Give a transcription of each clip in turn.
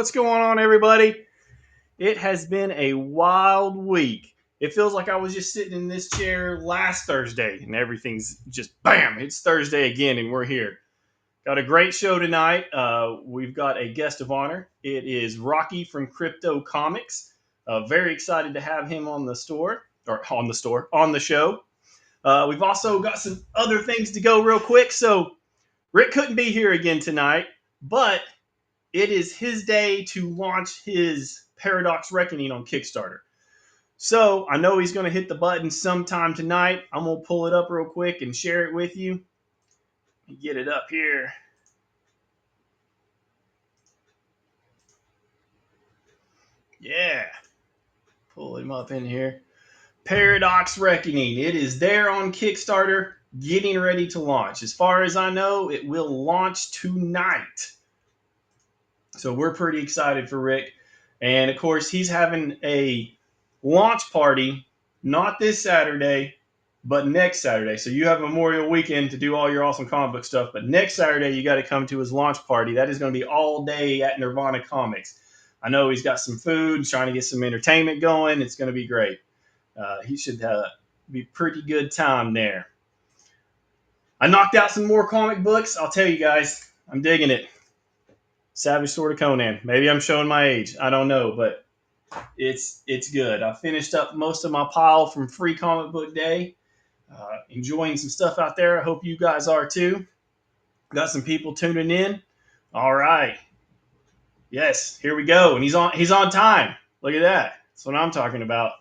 what's going on, everybody? It has been a wild week. It feels like I was just sitting in this chair last Thursday and everything's just bam, it's Thursday again and we're here. Got a great show tonight. We've got a guest of honor. It is Rocky from Krypto Comics. Very excited to have him on the on the show. We've also got some other things to go real quick. So Rick couldn't be here again tonight, but it is his day to launch his Paradox Reckoning on Kickstarter. So I know he's going to hit the button sometime tonight. I'm going to pull it up real quick and share it with you. Get it up here. Yeah. Pull him up in here. Paradox Reckoning. It is there on Kickstarter, getting ready to launch. As far as I know, it will launch tonight. So we're pretty excited for Rick. And of course, he's having a launch party, not this Saturday, but next Saturday. So you have Memorial Weekend to do all your awesome comic book stuff. But next Saturday, you got to come to his launch party. That is going to be all day at Nirvana Comics. I know he's got some food, he's trying to get some entertainment going. It's going to be great. He should be pretty good time there. I knocked out some more comic books. I'll tell you guys, I'm digging it. Savage Sword of Conan. Maybe I'm showing my age. I don't know, but it's good. I finished up most of my pile from Free Comic Book Day. Enjoying some stuff out there. I hope you guys are too. Got some people tuning in. All right. Yes, here we go. And he's on time. Look at that. That's what I'm talking about.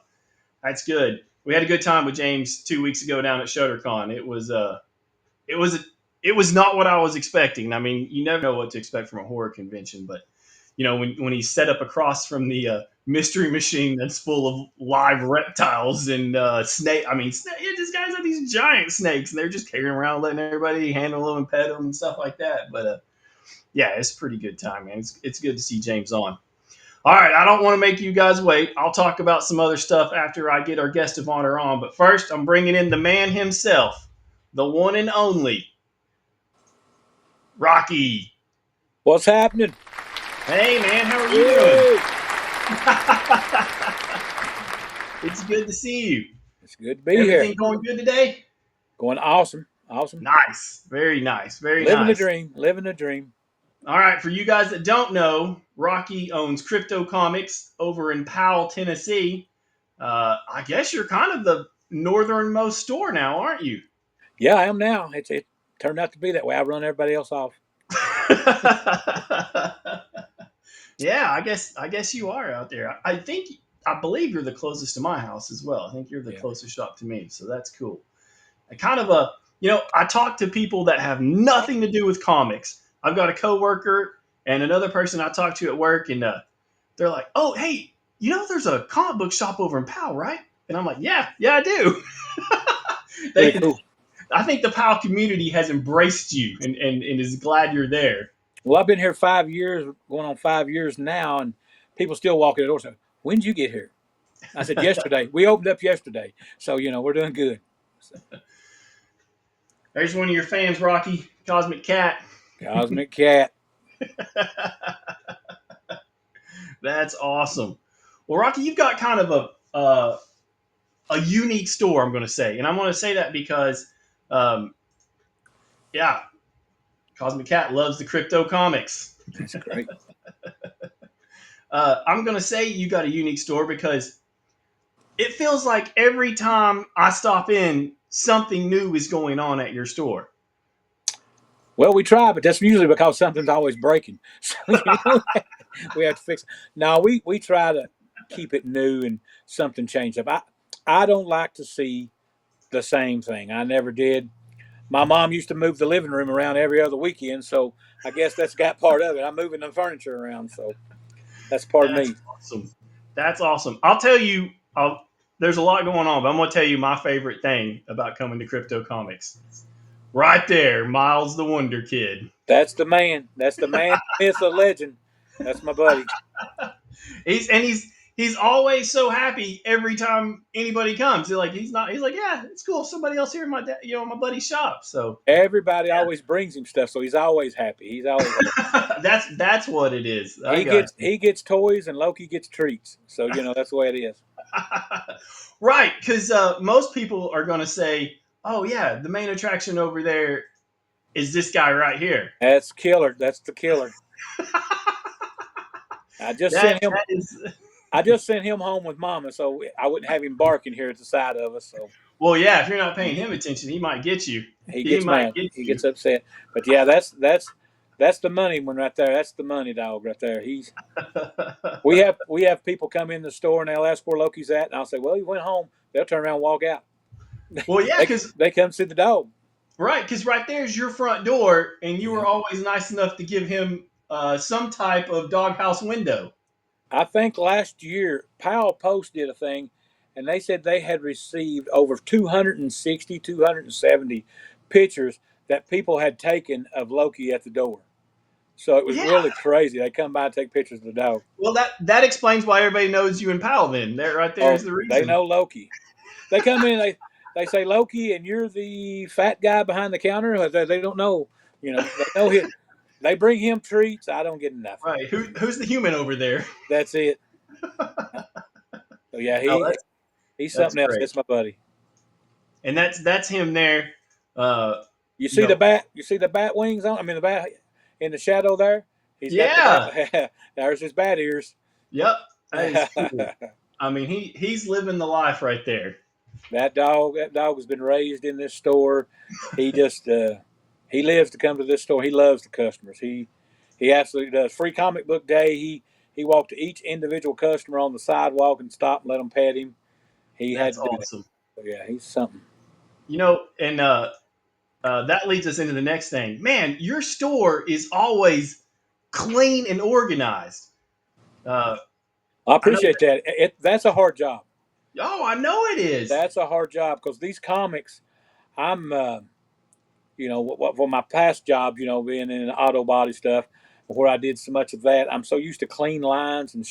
That's good. We had a good time with James 2 weeks ago down at ShutterCon. It was not what I was expecting. I mean, you never know what to expect from a horror convention, but you know, when he's set up across from the mystery machine that's full of live reptiles and snake. I mean, these guys have these giant snakes, and they're just carrying around, letting everybody handle them and pet them and stuff like that. But yeah, it's a pretty good time, man. It's good to see James on. All right, I don't want to make you guys wait. I'll talk about some other stuff after I get our guest of honor on. But first, I'm bringing in the man himself, the one and only Rocky. What's happening? Hey, man, how are you doing? It's good to see you. It's good to be Everything here. going good today? Going awesome. Nice. Very nice. Very living nice. Living the dream. All right, for you guys that don't know, Rocky owns Krypto Comics over in Powell, Tennessee. I guess you're kind of the northernmost store now, aren't you? Yeah, I am now. It turned out to be that way. I run everybody else off. Yeah, I guess you are out there. I believe you're the closest to my house as well. I think you're the closest shop to me, so that's cool. I talk to people that have nothing to do with comics. I've got a coworker and another person I talk to at work, and they're like, "Oh, hey, there's a comic book shop over in Powell, right?" And I'm like, "Yeah, I do." Cool. I think the Powell community has embraced you and is glad you're there. Well, I've been here 5 years, going on 5 years now, and people still walk in the door and say, "When did you get here?" I said, "Yesterday. We opened up yesterday." So, we're doing good. So. There's one of your fans, Rocky, Cosmic Cat. Cosmic Cat. That's awesome. Well, Rocky, you've got kind of a unique store, I'm going to say. And I'm going to say that because, Cosmic Cat loves the Krypto Comics. That's great. I'm going to say you got a unique store because it feels like every time I stop in, something new is going on at your store. Well, we try, but that's usually because something's always breaking. So, we have to fix it. No, we try to keep it new and something change up. I don't like to see the same thing. I never did. My mom used to move the living room around every other weekend, so I guess that's got part of it. I'm moving the furniture around, so that's part of me. Awesome. That's awesome. I'll tell you, there's a lot going on, but I'm going to tell you my favorite thing about coming to Krypto Comics. Right there, Miles the Wonder Kid. That's the man. That's the man, myth, the legend. That's my buddy. He's he's always so happy every time anybody comes. He's not. He's like, yeah, it's cool. Somebody else here in my my buddy's shop. So Everybody always brings him stuff, so he's always happy. He's always happy. that's what it is. I got you. He gets toys and Loki gets treats. So that's the way it is. Right, because most people are going to say, "Oh yeah, the main attraction over there is this guy right here." That's killer. That's the killer. I just That sent him. that is. I just sent him home with Mama, so I wouldn't have him barking here at the side of us. So Well, yeah, if you're not paying him attention, he might get you. he He gets might mad. get He you. gets upset. But yeah, that's the money one right there. That's the money dog right there. We have people come in the store and they'll ask where Loki's at, and I'll say, well, he went home. They'll turn around and walk out. Well, yeah, because They come see the dog. right, because right there's your front door, and you were always nice enough to give him some type of doghouse window. I think last year Powell Post did a thing, and they said they had received over 260, 270 pictures that people had taken of Loki at the door. So it was Yeah. really crazy. They come by and take pictures of the dog. Well, that explains why everybody knows you and Powell. Then that right there is Oh, the they reason. know Loki. They come in, they say Loki, and you're the fat guy behind the counter. They don't know, they know him. They bring him treats. I don't get nothing. Right. Who's the human over there? That's it. So yeah, No, he's that's something else. great. That's my buddy. And that's him there. Uh, You you see the know, bat? You see the bat wings on? I mean, the bat in the shadow there. He's got yeah. the bat. There's his bat ears. Yep. That is cool. I mean, he's living the life right there. That dog has been raised in this store. He just he lives to come to this store. He loves the customers. He absolutely does. Free comic book day. He walked to each individual customer on the sidewalk and stopped and let them pet him. He had That's to do that. awesome. So yeah, he's something. And that leads us into the next thing. Man, your store is always clean and organized. Uh, I I know. appreciate that. That's a hard job. Oh, I know it is. That's a hard job because these comics, I'm for my past job, being in auto body stuff, where I did so much of that, I'm so used to clean lines and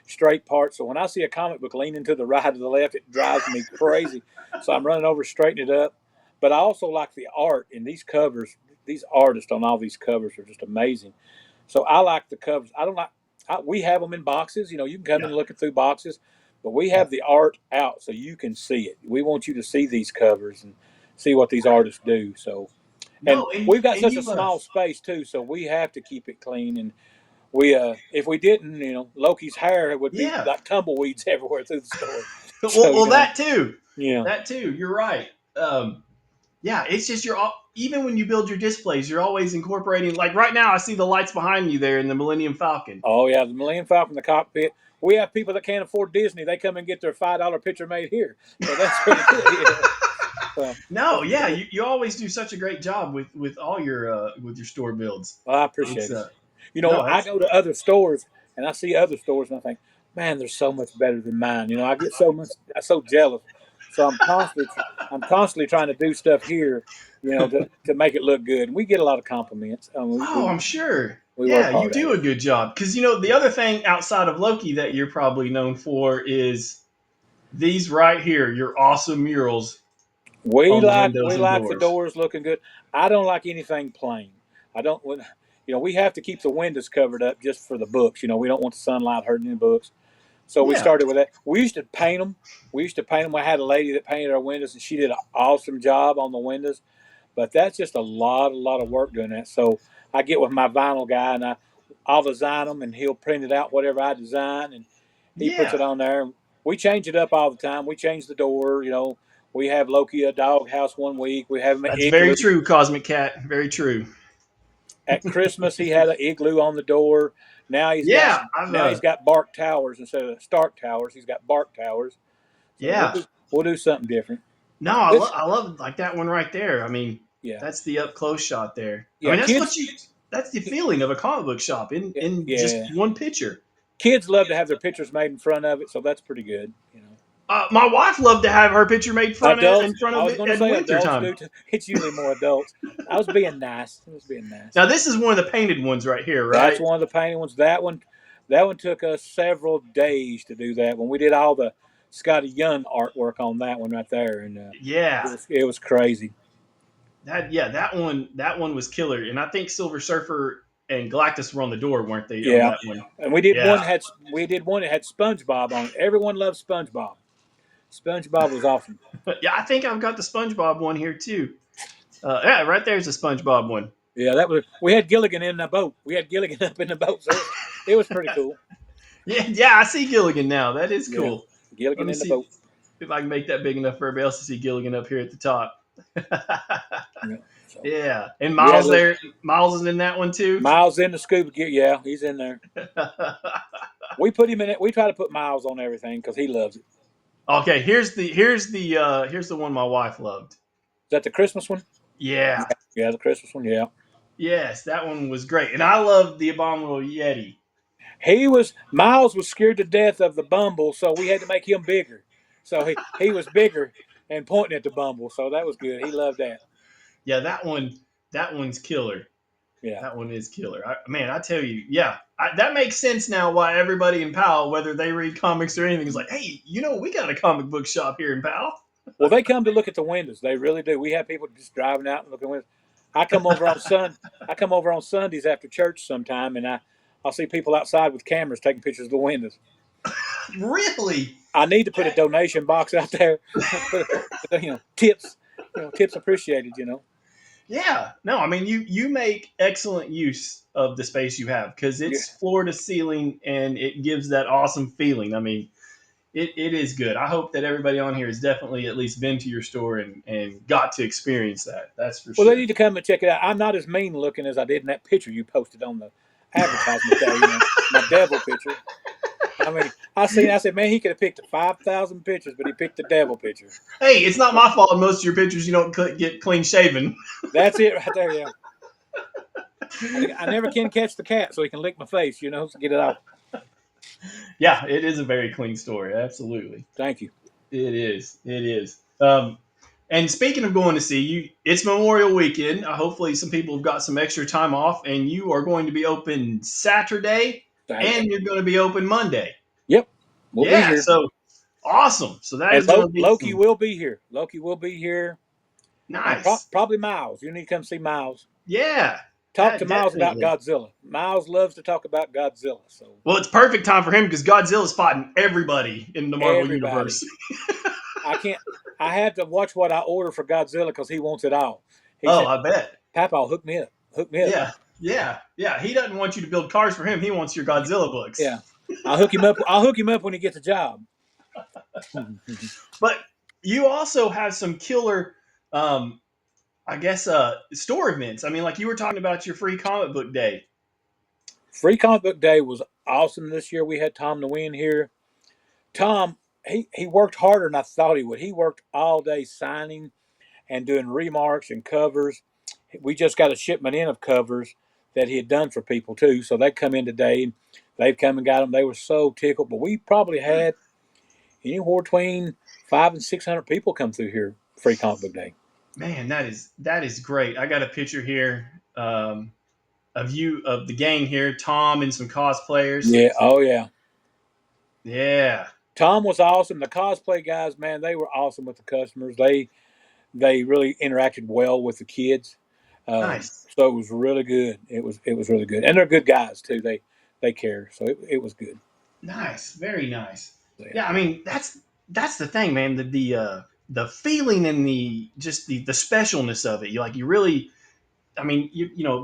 straight parts. So when I see a comic book leaning to the right or the left, it drives me crazy. So I'm running over, straightening it up. But I also like the art in these covers. These artists on all these covers are just amazing. So I like the covers. I don't like. We have them in boxes. You can come Yeah. in looking through boxes, but we have the art out so you can see it. We want you to see these covers and see what these artists do. So, and No, we've got and such a you small space too, so we have to keep it clean. And we, if we didn't, Loki's hair would be yeah. like tumbleweeds everywhere through the store. So, Well, that too. yeah. That too. You're right. Yeah, it's just even when you build your displays, you're always incorporating. Like right now, I see the lights behind you there in the Millennium Falcon. Oh yeah, the Millennium Falcon, the cockpit. We have people that can't afford Disney. They come and get their $5 picture made here. So that's pretty good. So, No, yeah, you always do such a great job with all your with your store builds. well, I It's appreciate it. no, I that's go to other stores and I see other stores and I think, man, they're so much better than mine. I get I'm so jealous. So I'm constantly trying to do stuff here, to make it look good. And we get a lot of compliments. oh, I'm sure. We work Yeah, you hard at do it. a good job because the other thing outside of Loki that you're probably known for is these right here, your awesome murals on the We windows and like the doors. doors looking good. I don't like anything plain. I don't. We have to keep the windows covered up just for the books. We don't want the sunlight hurting the books. So we Yeah, started with that. We used to paint them. We had a lady that painted our windows, and she did an awesome job on the windows. But that's just a lot of work doing that. So I get with my vinyl guy, and I'll design them, and he'll print it out whatever I design, and he puts it yeah, on there. We change it up all the time. We change the door. We have Loki a doghouse one week. We have him an that's very igloo. true, Cosmic Cat. Very true. At Christmas, he had an igloo on the door. Now Yeah, I've he's got bark towers instead of Stark towers. He's got bark towers. So yeah. we'll do something different. No, This I love like that one right there. I mean, yeah that's the up close shot there. I yeah mean, kids that's the feeling of a comic book shop in just yeah one picture. kids love to have their pictures made in front of it, so that's pretty good. My wife loved to have her picture made in Adults, front I of was it going to at say winter adults time. do. It's usually more adults. I was being nice. I was being nice. Now this is one of the painted ones right here, That's right? one of the painted ones. That one, That one took us several days to do that. When we did all the Scotty Young artwork on that one right there, and Yeah, it was crazy. that one was killer. And I think Silver Surfer and Galactus were on the door, weren't they, on Yeah, that one? and we did Yeah. one that had SpongeBob on it. Everyone loved SpongeBob. SpongeBob was awesome. Yeah, I think I've got the SpongeBob one here too. Yeah, right there's the SpongeBob one. Yeah, that was. We had Gilligan in the boat. We had Gilligan up in the boat, so it was pretty cool. Yeah, yeah, I see Gilligan now. That is Yeah, cool. Let Gilligan me in the see boat. if I can make that big enough for everybody else to see Gilligan up here at the top. Yeah, so Yeah, and we had Miles little there. Miles is in that one too. Miles in the scuba gear. Yeah, he's in there. We put him in it. We try to put Miles on everything because he loves it. Okay, here's the one my wife loved. Is that the Christmas one? Yeah, Yeah, the Christmas one. Yeah. yes, that one was great, and I loved the Abominable Yeti. Miles was scared to death of the Bumble, so we had to make him bigger. So he was bigger and pointing at the Bumble, so that was good. He loved that. Yeah, that one's killer. Yeah. That one is killer. Man, I tell you, yeah, that makes sense now. Why everybody in Powell, whether they read comics or anything, is like, hey, we got a comic book shop here in Powell. Well, they come to look at the windows. They really do. We have people just driving out and looking at windows. I come over on Sun. I come over on Sundays after church sometime, and I'll see people outside with cameras taking pictures of the windows. Really? I need to put a donation box out there. Tips. Tips appreciated. Yeah. No, I mean you make excellent use of the space you have because Yeah. it's floor to ceiling and it gives that awesome feeling. I mean, it is good. I hope that everybody on here has definitely at least been to your store and got to experience that. That's for Well, they sure. need to come and check it out. I'm not as mean looking as I did in that picture you posted on the advertisement there. My devil picture. I mean, I said, man, he could have picked 5,000 pictures, but he picked the devil picture. Hey, it's not my fault. Most of your pictures you don't get clean shaven. That's it right there. Yeah. I never can catch the cat, so he can lick my face. To get it off. Yeah, it is a very clean story. Absolutely, Thank you. it is. It is. And speaking of going to see you, it's Memorial Weekend. Hopefully, some people have got some extra time off, and you are going to be open Saturday, Thank you. and you're going to be open Monday. Yep, we'll be Yeah, here. so awesome. So that And is going to be Loki some will be here. Loki will be here, and nice. probably Miles. You need to come see Miles. Yeah, Talk to Miles about definitely. Godzilla. Miles loves to talk about Godzilla. So Well, it's perfect time for him because Godzilla's fighting everybody in the Marvel everybody, universe. I can't. I had to watch what I order for Godzilla because he wants it all. He Oh, said, I bet. "Papa, hook me up. Hook me up." Yeah, yeah, yeah. He doesn't want you to build cars for him. He wants your Godzilla books. Yeah, I'll hook him up. I'll hook him up when he gets a job. But you also have some killer, um, I guess, store events. I mean, like you were talking about your free comic book day. Free Comic Book Day was awesome this year. We had Tom DeWin here. Tom, he worked harder than I thought he would. He worked all day signing and doing remarks and covers. We just got a shipment in of covers that he had done for people too. So they come in today. They've come and got them. They were so tickled. But we probably had anywhere between 500 and 600 people come through here Free Comic Book Day. Man, that is great. I got a picture here of you of the gang here, Tom and some cosplayers. Yeah. Oh yeah. Yeah, Tom was awesome. The cosplay guys, man, they were awesome with the customers. They really interacted well with the kids. nice, So it was really good. It was really good, and they're good guys too. They care, so it was good. nice, very nice. So, yeah. Yeah, I mean that's the thing, man. The feeling and the specialness of it. You really I mean,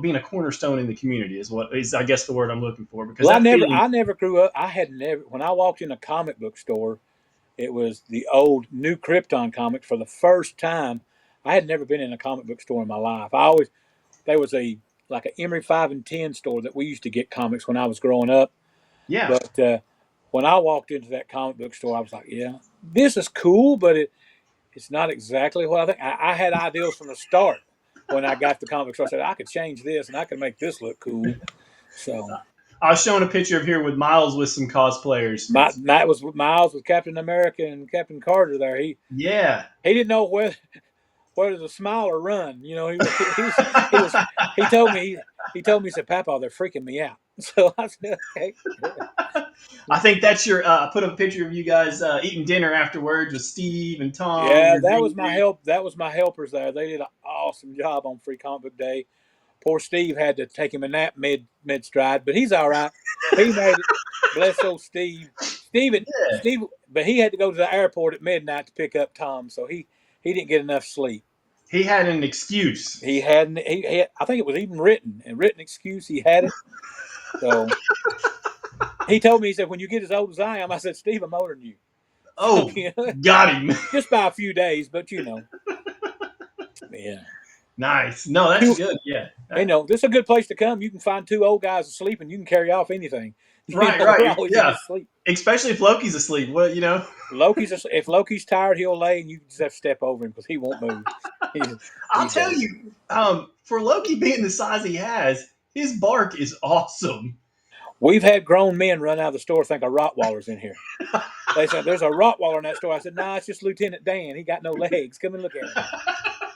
being a cornerstone in the community is what is, I guess, the word I'm looking for because Well, that feeling. I never grew up. I had never when I walked in a comic book store, it was the old New Krypton comics for the first time. I had never been in a comic book store in my life. There was a like an Emery 5 and 10 store that we used to get comics when I was growing up. Yeah, But when I walked into that comic book store, I was like, yeah, this is cool, but it's not exactly what I think. I had ideals from the start when I got the comic book store. I said, I could change this and I could make this look cool. So I was showing a picture of here with Miles with some cosplayers. that was Miles with Captain America and Captain Carter there. Yeah. He didn't know whether to smile or run. He told me he told me, he said, Papa, they're freaking me out. So I said, okay. I think that's your. I put a picture of you guys eating dinner afterwards with Steve and Tom. Yeah, Your that green was my green. help. That was my helpers there. They did an awesome job on Free Comic Book Day. Poor Steve had to take him a nap mid stride, but he's all right. He made it. Bless old Steve. Yeah, Steve, but he had to go to the airport at midnight to pick up Tom, so he didn't get enough sleep. he had an excuse. He hadn't. He had, I think it was even written, a written excuse. He had it. So he told me, he said, when you get as old as I am, I said, Steve, I'm older than you. So Oh, got him. just by a few days, but yeah. Nice. No, that's Two, good. Yeah. this is a good place to come. You can find two old guys asleep, and you can carry off anything. Right, We're right. always in Yeah. his sleep. Especially if Loki's asleep. Well, If Loki's tired, he'll lay, and you just have to step over him because he won't move. He's I'll he's tell old. you, for Loki being the size he has, his bark is awesome. We've had grown men run out of the store think a Rottweiler's in here. They said there's a Rottweiler in that store. I said, nah, it's just Lieutenant Dan. He got no legs. Come and look at him.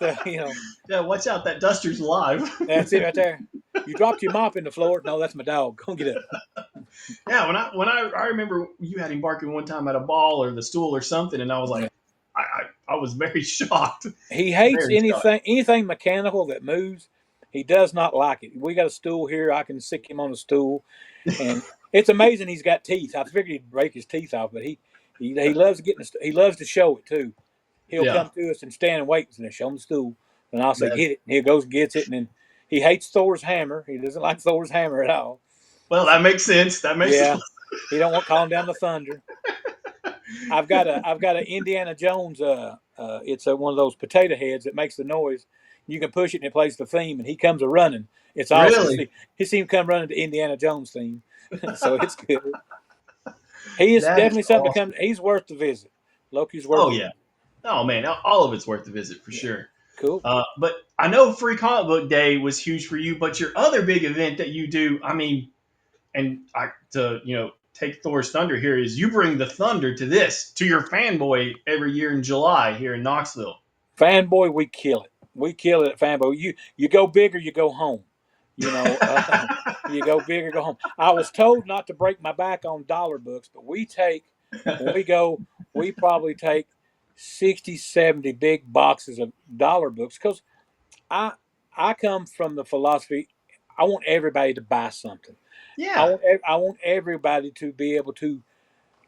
So, Yeah, watch out, that duster's alive. that's it right there. You dropped your mop in the floor. No, that's my dog. Go get up. Yeah, when I remember you had him barking one time at a ball or the stool or something, and I was like, Yeah. I was very shocked. He hates Very shocked. anything mechanical that moves. He does not like it. We got a stool here. I can sick him on a stool, and it's amazing he's got teeth. I figured he'd break his teeth off, but he loves getting. He loves to show it too. He'll Yeah, come to us and stand and wait and show him the stool, and I'll say that, get it. And he goes and gets it, and then he hates Thor's hammer. He doesn't like Thor's hammer at all. well, that makes sense. That makes Yeah, sense. he don't want calling down the thunder. I've got a Indiana Jones. It's one of those potato heads that makes the noise. You can push it and it plays the theme, and he comes a running. It's awesome. Really, He seen him come running to Indiana Jones theme, so it's good. He is that is definitely something to awesome. come. He's worth the visit. Loki's worth Oh the yeah. visit. Oh man, all of it's worth the visit for Yeah, sure. cool. But I know Free Comic Book Day was huge for you, but your other big event that you do, I mean, and to take Thor's thunder here is you bring the thunder to your fanboy every year in July here in Knoxville. Fanboy, we kill it. We kill it at Fanboy. You go big or you go home. You go big or go home. I was told not to break my back on dollar books, but when we go, we probably take 60, 70 big boxes of dollar books because I I come from the philosophy I want everybody to buy something. Yeah, I want everybody to be able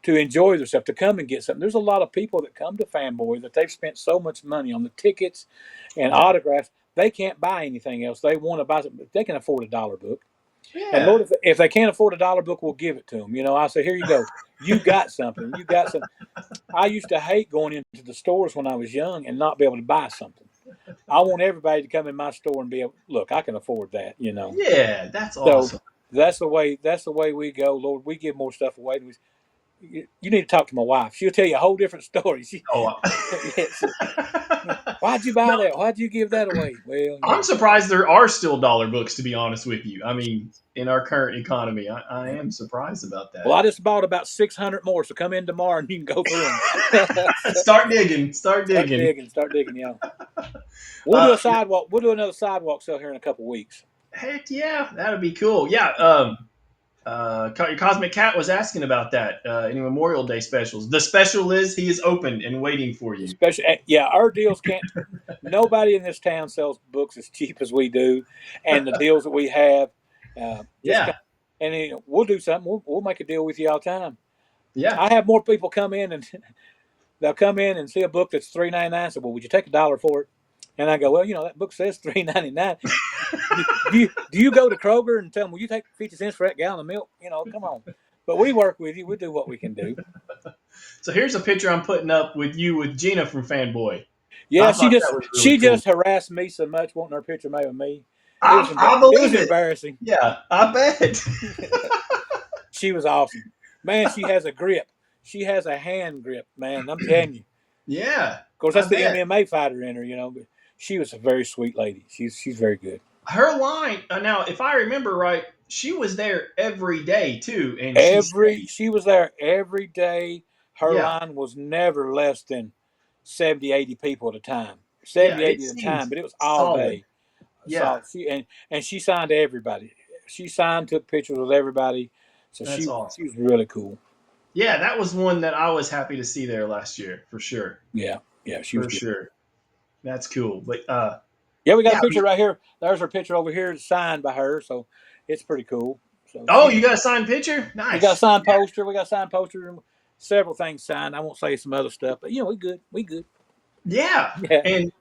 to enjoy themselves, to come and get something. There's a lot of people that come to Fanboy that they've spent so much money on the tickets and yeah, autographs, they can't buy anything else. They want to buy something. They can afford a dollar book. And yeah, Lord, if they can't afford a dollar book, we'll give it to them. I say, here you go. You got something. You got something. I used to hate going into the stores when I was young and not be able to buy something. I want everybody to come in my store and be able, look, I can afford that. yeah. That's So awesome. that's the way we go, Lord. We give more stuff away. You need to talk to my wife. She'll tell you a whole different story. Oh, Yes. Why'd you buy no, that? Why'd you give that away? Well, I'm surprised there are still dollar books. To be honest with you, I mean, in our current economy, I yeah. am surprised about Well, that. I just bought about 600 more, so come in tomorrow and you can go through them. So, Start digging. Start start digging. digging, start digging. Yeah, we'll do Uh, a sidewalk. We'll do another sidewalk sale here in a couple weeks. Heck yeah, that'd be cool. Yeah. Your Cosmic Cat was asking about that. Any Memorial Day specials? The special is he is open and waiting for you. Especially, yeah, our deals can't. Nobody in this town sells books as cheap as we do, and the deals that we have, just come, Yeah, and we'll do something. We'll make a deal with you all the time. yeah. I have more people come in and they'll come in and see a book that's $3.99. So, well, would you take a dollar for it? And I go, well, that book says $3.99. Do you go to Kroger and tell them, will you take 50 cents for that gallon of milk? Come on. But we work with you. We do what we can do. So here's a picture I'm putting up with you with Gina from Fanboy. Yeah, I she thought that just was really she cool. just harassed me so much wanting her picture made with me. It was I it was believe it. embarrassing. Yeah, I bet. She was awesome. Man, she has a grip. She has a hand grip, man. I'm telling you. Yeah, Of course, I that's the bet. MMA fighter in her. But she was a very sweet lady. She's very good. Her line now, if I remember right, she was there every day too, and she Every stayed. she was there every day. Her Yeah, line was never less than 70, 80 people at a time. yeah. 70, It 80 at a seems time, but it was all solid. day. Yeah, solid. And she signed to everybody. She signed, took pictures with everybody. So that's she awesome. was really cool. Yeah, that was one that I was happy to see there last year for sure. Yeah, yeah, she was For good. sure. That's cool. But Yeah, we got a yeah, I picture mean, right here. There's her picture over here, signed by her. So it's pretty cool. So oh, she, you got a signed picture? we got a Nice. signed poster. We got a signed poster and several things signed. I won't say some other stuff, but we good. We good. Yeah. Yeah. And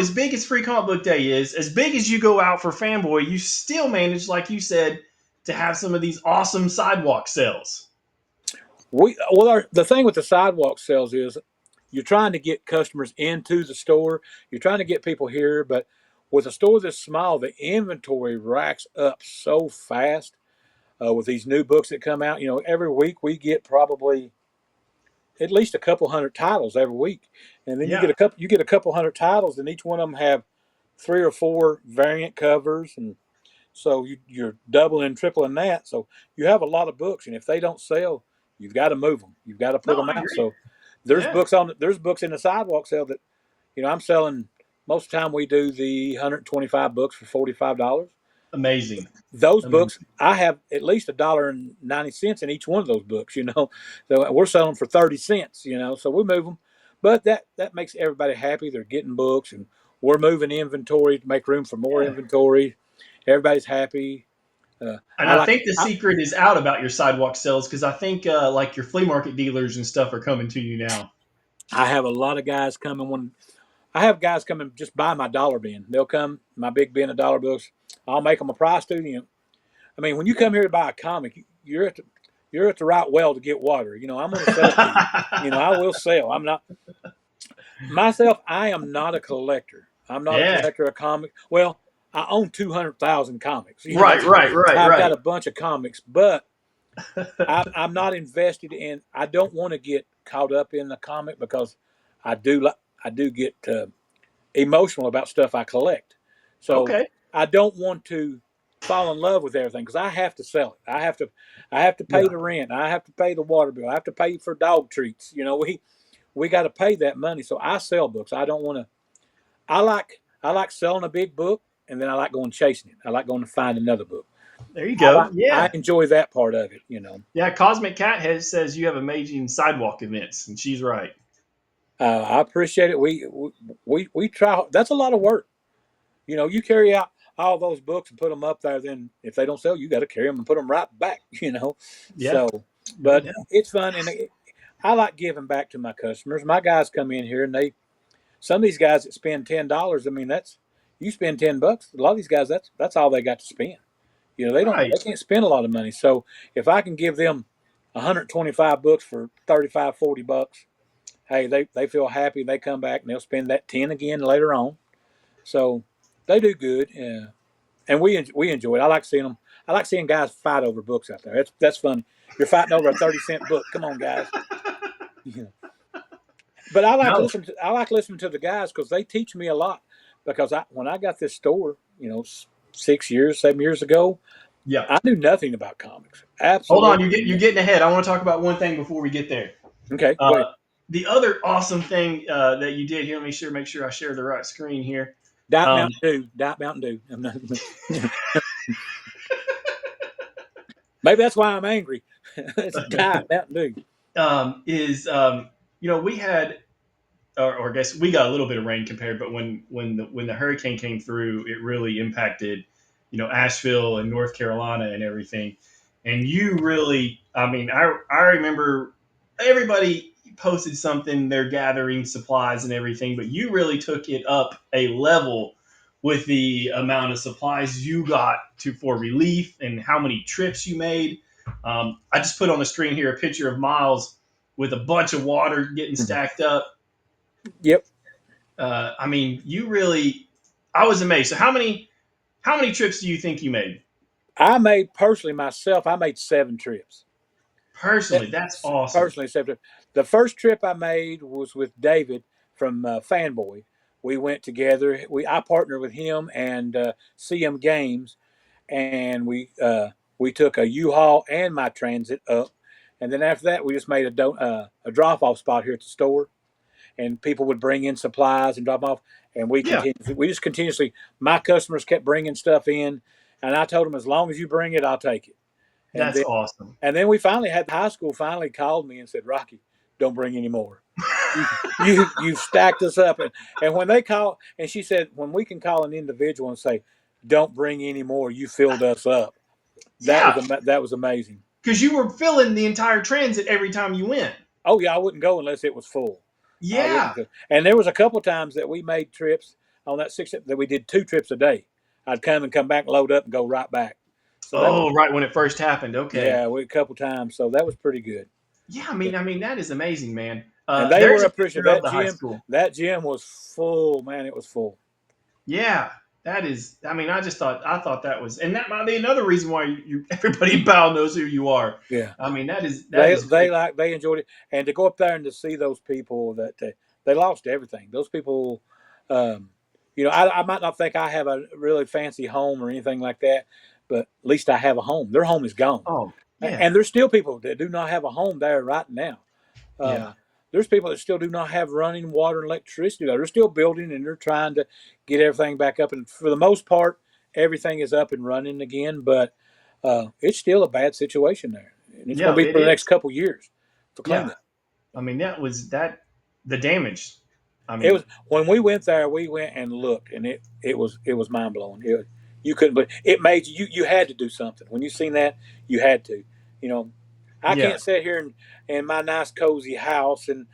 as big as Free Comic Book Day is, as big as you go out for Fanboy, you still manage, like you said, to have some of these awesome sidewalk sales. The thing with the sidewalk sales is you're trying to get customers into the store. You're trying to get people here, but with a store this small, the inventory racks up so fast. With these new books that come out, every week we get probably at least a couple hundred titles every week, and then Yeah. you get a couple hundred titles, and each one of them have three or four variant covers, and so you're doubling, tripling that. So you have a lot of books, and if they don't sell, you've got to move them. You've got to put No, them I out. agree. So Yeah. there's books in the sidewalk sale that I'm selling. Most of the time we do the 125 books for $45. Amazing. Those books, Amazing. I have at least $1.90 in each one of those books. So we're selling for 30 cents. So we move them, but that makes everybody happy. They're getting books, and we're moving inventory to make room for more Yeah. inventory. Everybody's happy. And I I like think the I, secret is out about your sidewalk sales because I think like your flea market dealers and stuff are coming to you now. I have a lot of guys coming when I have guys coming just buy my dollar bin. They'll come my big bin of dollar books. I'll make them a price student. I mean, when you come here to buy a comic, you're at the right well to get water. I'm going to sell to you. I will sell. I'm not myself. I am not a collector. I'm not a Yeah. collector of comics. Well, I own 200,000 comics. Right, right, right, I've got right. a bunch of comics, but I'm not invested in. I don't want to get caught up in the comic because I do get emotional about stuff I collect. So Okay. I don't want to fall in love with everything because I have to sell it. I have to pay Yeah. the rent. I have to pay the water bill. I have to pay for dog treats. We got to pay that money. So I sell books. I don't want to. I like selling a big book, and then I like going chasing it. I like going to find another book. There you go. I Yeah. enjoy that part of it. Yeah. Cosmic Cat has, says you have amazing sidewalk events, and she's right. I appreciate it. We try. That's a lot of work. You carry out all those books and put them up there. Then if they don't sell, you got to carry them and put them right back. Yeah. So, No but doubt. it's fun, and I like giving back to my customers. My guys come in here, and some of these guys that spend $10. I mean, that's you spend $10. A lot of these guys, that's all they got to spend. Right. They can't spend a lot of money. So if I can give them 125 books for 35, $40, hey, they feel happy. They come back and they'll spend that 10 again later on. So they do good. Yeah. And we enjoy it. I like seeing them. I like seeing guys fight over books out there. That's fun. You're fighting over a 30-cent book. Come on, guys. Yeah. But No. I like listening to the guys because they teach me a lot. Because when I got this store, 6 years, 7 years ago, Yeah. I knew nothing about comics. Hold on. Absolutely You're nothing. getting ahead. I want to talk about one thing before we get there. Okay, go Uh, ahead. the other awesome thing that you did here, let me make sure I share the right screen here. Diet Um, Mountain Dew. Diet Mountain Dew. I'm not, maybe that's why I'm angry. It's Diet Mountain Dew. is we had or I guess we got a little bit of rain compared, but when the hurricane came through, it really impacted, Asheville and North Carolina and everything. And you really, I mean, I remember everybody posted something, they're gathering supplies and everything, but you really took it up a level with the amount of supplies you got to for relief and how many trips you made. I just put on the screen here a picture of Miles with a bunch of water getting stacked up. Yep. I mean, you really, I was amazed. So how many trips do you think you made I made personally myself. I made 7 trips. personally? That's awesome. Personally, 7 trips. The first trip I made was with David from Fanboy. We went together. I partnered with him and CM Games, and we took a U-Haul and my transit up, and then after that we just made a drop-off spot here at the store, and people would bring in supplies and drop off, and Yeah, we just continuously. My customers kept bringing stuff in, and I told them, as long as you bring it, I'll take it. And that's then awesome. we finally had high school finally called me and said, Rocky, don't bring any more. You've stacked us up, and when they call, and she said, when we can call an individual and say, don't bring any more, you filled us up. Yeah, That was amazing. because you were filling the entire transit every time you went. Oh yeah, I wouldn't go unless it was full. I Yeah. wouldn't go. And there was a couple times that we made trips on that six that we did 2 trips a day. I'd come back, load up, and go right back. So that was, Oh, right when it first happened. Okay. yeah, we a couple times. So that was pretty good. Yeah, Yeah. I mean that is amazing, man. And they were There's a appreciative. picture of the high school. That gym was full, man. It was full. Yeah, that is. I mean, I thought that was, and that might be another reason why everybody in Powell knows who you are. Yeah. I mean, that is great. They enjoyed it, and to go up there and to see those people that they lost everything. Those people, um, I might not think I have a really fancy home or anything like that, but at least I have a home. Their home is gone, Oh, yeah, and there's still people that do not have a home there right now. yeah, Uh, there's people that still do not have running water and electricity. They're still building, and they're trying to get everything back up. And for the most part, everything is up and running again. But it's still a bad situation there, and it's going yeah. to be It for the next is. couple years for Yeah, cleanup. I mean, that was that the damage. I It was mean, when we went there. We went and looked, and it was mind blowing. You couldn't, but it made you had to do something. When you seen that, you had to. You know, I yeah. can't sit here in my nice cozy house and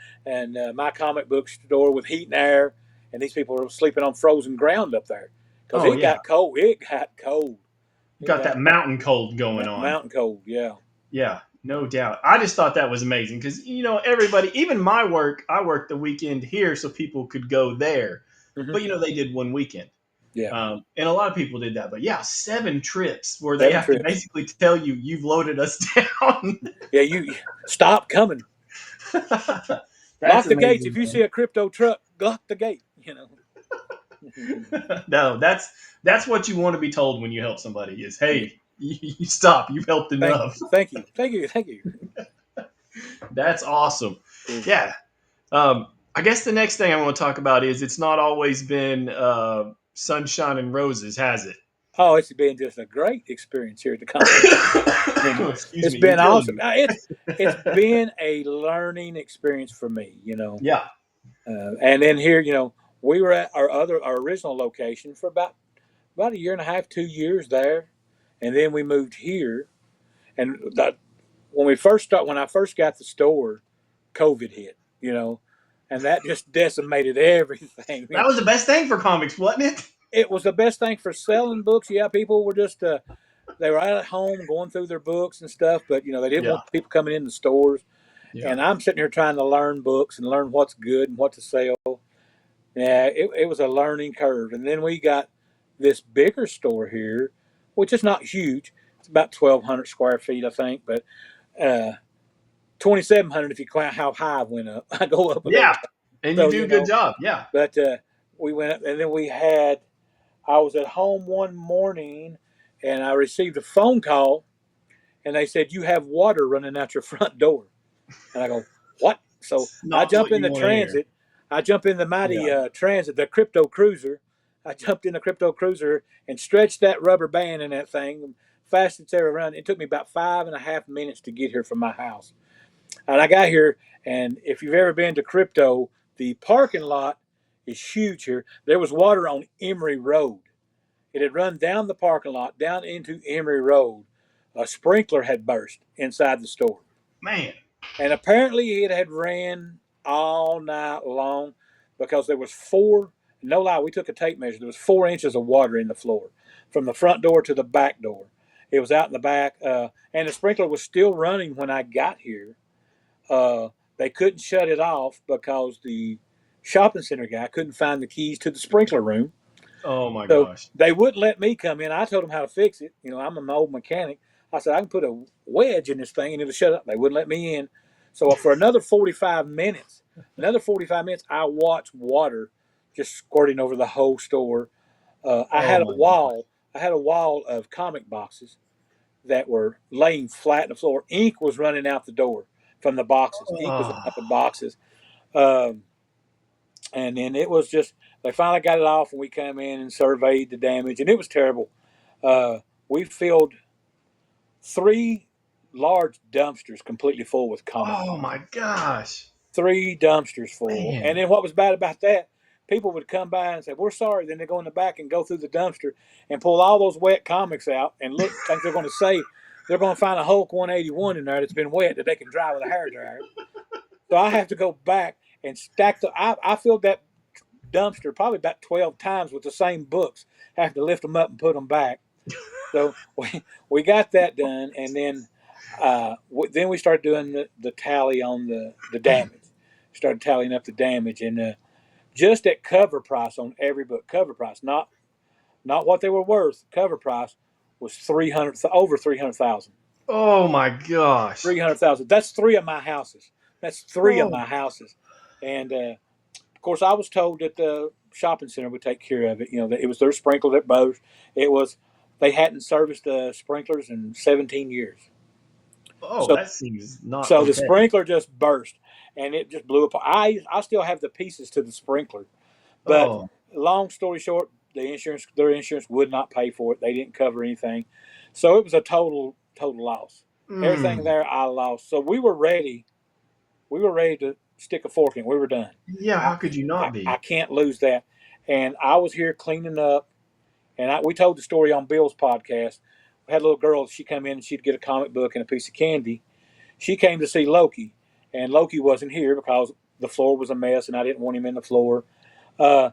my comic book store with heat and air, and these people are sleeping on frozen ground up there because Oh, it yeah. got cold. It got cold. It Got got that mountain cold going on. mountain cold. Yeah. Yeah, no doubt. I just thought that was amazing because everybody, even my work, I worked the weekend here so people could go there, Hmm. but they did one weekend. Yeah. And a lot of people did that. But yeah, 7 trips where they 7 have to trips. basically tell you you've loaded us down. Yeah. You stop coming. That's Lock the gates. amazing, If you see a crypto truck, lock the gate. man. No, that's what you want to be told when you help somebody is, hey, you stop. You've helped enough. Thank you. That's awesome. Cool. Yeah. I guess the next thing I want to talk about is it's not always been sunshine and roses, has it? Oh, it's been just a great experience here at the comic book. Excuse It's me, you're been killing awesome. me. It's been a learning experience for me. Yeah. And then here, we were at our original location for about a year and a half, 2 years there, and then we moved here. And when I first got the store, COVID hit. And that just decimated everything. That was the best thing for comics, wasn't it? It was the best thing for selling books. Yeah, people were just they were out at home going through their books and stuff, but they didn't Yeah. want people coming in the stores. Yeah. And I'm sitting here trying to learn books and learn what's good and what to sell. Yeah, it was a learning curve. And then we got this bigger store here, which is not huge. It's about 1,200 square feet, I think, but 2,700 if you count how high I went up. I go up a little. Yeah. And you So do a good job. Yeah. but we went up, and then I was at home one morning, and I received a phone call, and they said, "You have water running out your front door." And I go, "What?" So I Not jump what in you the want to hear. transit. I jump in the mighty Yeah. transit, the Crypto Cruiser. I jumped in the Crypto Cruiser and stretched that rubber band in that thing fast as ever run. It took me about 5.5 minutes to get here from my house. And I got here, and if you've ever been to Crypto, the parking lot is huge here. There was water on Emory Road. It had run down the parking lot, down into Emory Road. A sprinkler had burst inside the store. Man. And apparently it had ran all night long because there was no lie, we took a tape measure. There was 4 inches of water in the floor from the front door to the back door. It was out in the back, and the sprinkler was still running when I got here. They couldn't shut it off because the shopping center guy couldn't find the keys to the sprinkler room. Oh my So gosh. they wouldn't let me come in. I told them how to fix it. I'm an old mechanic. I said I can put a wedge in this thing and it'll shut up. They wouldn't let me in. So for another 45 minutes, I watched water just squirting over the whole store. I Oh had a my gosh. wall. I had a wall of comic boxes that were laying flat on the floor. Ink was running out the door from the boxes. Ink was running Oh, out the boxes. Um, And then it was just they finally got it off, and we came in and surveyed the damage, and it was terrible. We filled 3 large dumpsters completely full with comic Oh books. my gosh. 3 dumpsters full. And Man. then what was bad about that? People would come by and say, "We're sorry." Then they go in the back and go through the dumpster and pull all those wet comics out and look, think they're going to say they're going to find a Hulk 181 in there that's been wet that they can dry with a hair dryer. So I have to go back and stack the. I filled that dumpster probably about 12 times with the same books. Have to lift them up and put them back. So we got that done, and then we started doing the tally on the damage. Started tallying up the damage, and just at cover price on every book, cover price, not what they were worth. Cover price was 300 over 300,000. Oh my gosh. 300,000. That's 3 of my houses. That's three of Oh. my houses, and of course, I was told that the shopping center would take care of it. You know, that it was their sprinkler that burst. It was they hadn't serviced the sprinklers in 17 years. Oh, So that seems not so the okay. sprinkler just burst and it just blew apart. I still have the pieces to the sprinkler, but Oh. long story short, their insurance would not pay for it. They didn't cover anything, so it was a total loss. Everything Mm. there I lost. So we were ready. We were ready to stick a fork in. We were done. Yeah, I how could you I, not I be? can't lose that. And I was here cleaning up, and we told the story on Bill's podcast. We had a little girl. She come in and she'd get a comic book and a piece of candy. She came to see Loki, and Loki wasn't here because the floor was a mess, and I didn't want him in the floor. Uh,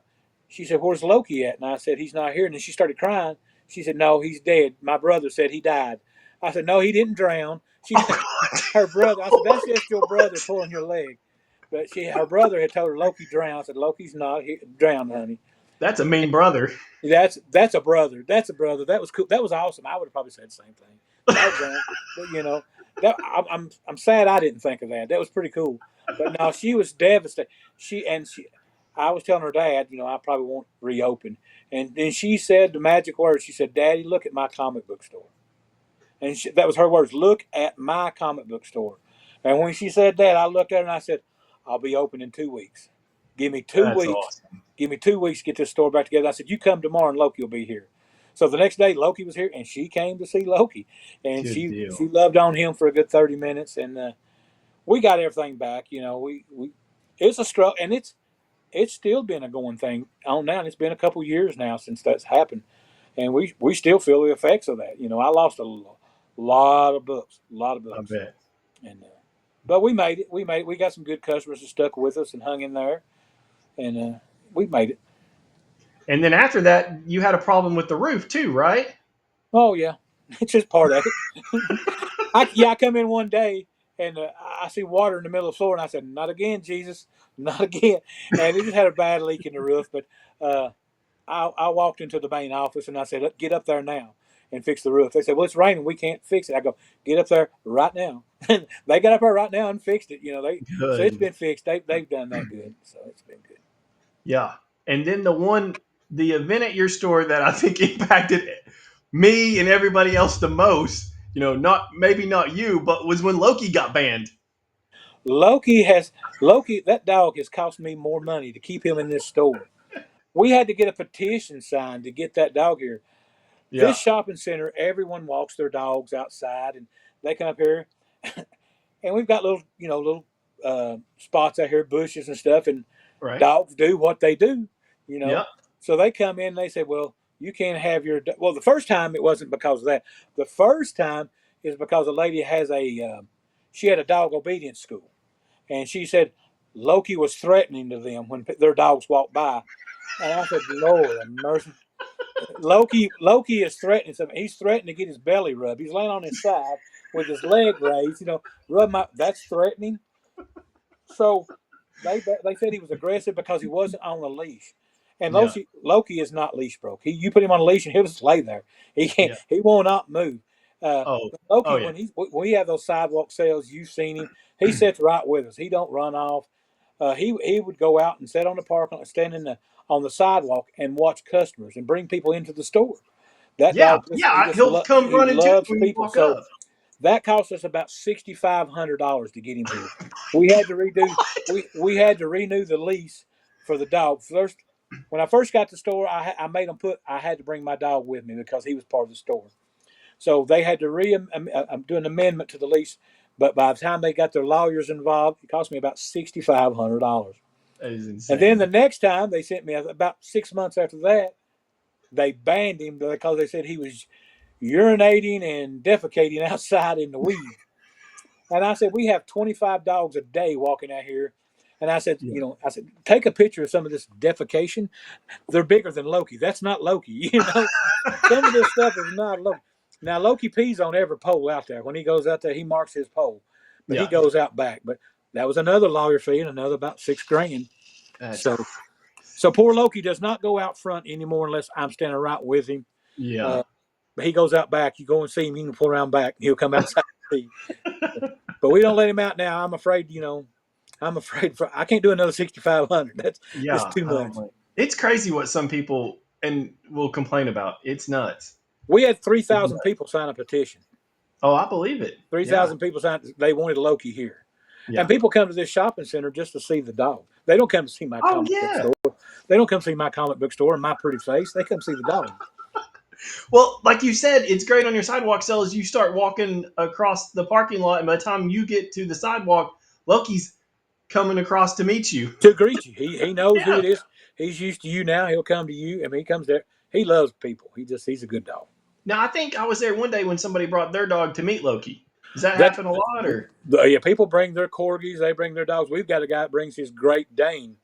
she said, "Where's Loki at?" And I said, "He's not here." And then she started crying. She said, "No, he's dead. My brother said he died." I said, "No, he didn't drown." She, her brother. I said, "That's just your brother pulling your leg." But her brother had told her Loki drowned. I said, "Loki's not drowned, honey." That's a mean brother. That's a brother. That's a brother. That was cool. That was awesome. I would have probably said the same thing. Doggone. But I'm sad I didn't think of that. That was pretty cool. But no, she was devastated. I was telling her dad, I probably won't reopen. And then she said the magic words. She said, "Daddy, look at my comic book store." And that was her words. Look at my comic book store. And when she said that, I looked at her and I said, "I'll be open in 2 weeks. Give me two That's weeks. awesome. Give me 2 weeks to get this store back together." I said, "You come tomorrow and Loki will be here." So the next day, Loki was here, and she came to see Loki, and Good she deal. loved on him for a good 30 minutes, and we got everything back. We it's a struggle, and it's still been a going thing on now. And it's been a couple years now since that's happened, and we still feel the effects of that. I lost a lot of I books, bet. and but we made it. We made it. We got some good customers that stuck with us and hung in there, and we made it. And then after that, you had a problem with the roof too, right? Oh yeah, it's just part of it. I come in one day and I see water in the middle of the floor, and I said, "Not again, Jesus, not again." And it just had a bad leak in the roof. But uh, I walked into the main office and I said, "Get up there now and fix the roof." They said, "Well, it's raining, we can't fix it." I go, "Get up there right now." They got up there right now and fixed it. So it's Good. been fixed. They've done that good, so it's been good. Yeah. And then the event at your store that I think impacted me and everybody else the most, not maybe not you, but was when Loki got banned. Loki. That dog has cost me more money to keep him in this store. We had to get a petition signed to get that dog here. This Yeah. shopping center, everyone walks their dogs outside, and they come up here, and we've got little spots out here, bushes and stuff, and Right. dogs do what they do, you know. Yep. So they come in, and they say, "Well, you can't have your." Well, the first time it wasn't because of that. The first time is because a lady she had a dog obedience school, and she said Loki was threatening to them when their dogs walked by, and I said, "Lord have mercy." Loki is threatening something. He's threatening to get his belly rubbed. He's laying on his side with his leg raised. Rub my. That's threatening. So they said he was aggressive because he wasn't on a leash. And Yeah. Loki is not leash broke. You put him on a leash and he'll just lay there. He can't. Yeah. He will not move. Oh. Oh Loki, yeah. when we have those sidewalk sales, you've seen him. He sits right with us. He don't run off. He would go out and sit on the parking lot, stand on the sidewalk and watch customers and bring people into the store. That Yeah. dog just Yeah. He'll come he running to you loves when you people. walk So up. that cost us about $6,500 to get him here. We had to redo we had to renew the lease for the dog. First, when I first got to the store, I made them I had to bring my dog with me because he was part of the store. So they had to do an amendment to the lease. But by the time they got their lawyers involved, it cost me about $6,500. That is And then insane. the next time they sent me, about 6 months after that, they banned him because they said he was urinating and defecating outside in the weed. And I said, we have 25 dogs a day walking out here. And I said, Yeah. take a picture of some of this defecation. They're bigger than Loki. That's not Loki. Some of this stuff is not Loki. Now, Loki pees on every pole out there. When he goes out there, he marks his pole, but he Yeah. goes out back. But that was another lawyer fee and another about $6,000. That's So, so poor Loki does not go out front anymore unless I'm standing right with him. yeah. Uh, but he goes out back. You go and see him. You can pull around back. He'll come outside and see. But we don't let him out now. I'm afraid. I'm afraid I can't do another 6,500. That's just Yeah. too Oh much. my. It's crazy what some people and will complain about. It's nuts. We had It's 3,000 nuts. people sign a petition. Oh, I believe it. Three Yeah. thousand people signed. They wanted Loki here, and Yeah. people come to this shopping center just to see the dog. They don't come to see my Oh comic book yeah. store. They don't come see my comic book store and my pretty face. They come see the dog. Well, like you said, it's great on your sidewalk sales. You start walking across the parking lot, and by the time you get to the sidewalk, Loki's coming across to meet you. To greet you. He knows who Yeah. it is. He's used to you now. He'll come to you. I mean, he comes there. He loves people. He's a good dog. Now, I think I was there one day when somebody brought their dog to meet Loki. Does that That happen a lot, or? yeah, people bring their corgis. They bring their dogs. We've got a guy that brings his Great Dane,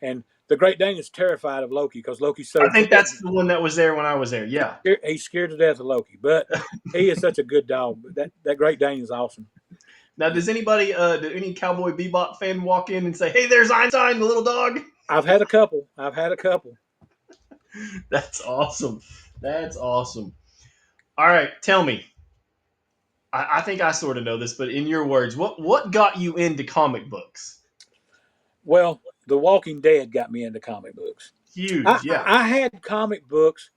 and the Great Dane is terrified of Loki because Loki's so I think big. that's the one that was there when I was there. Yeah. He's scared to death of Loki, but he is such a good dog. That Great Dane is awesome. Now, does anybody, do any Cowboy Bebop fan walk in and say, "Hey, there's Einstein, the little dog"? I've had a couple. I've had a couple. That's awesome. That's awesome. All right, tell me. I think I sort of know this, but in your words, what got you into comic books? Well, The Walking Dead got me into comic books. Huge, yeah. I had comic books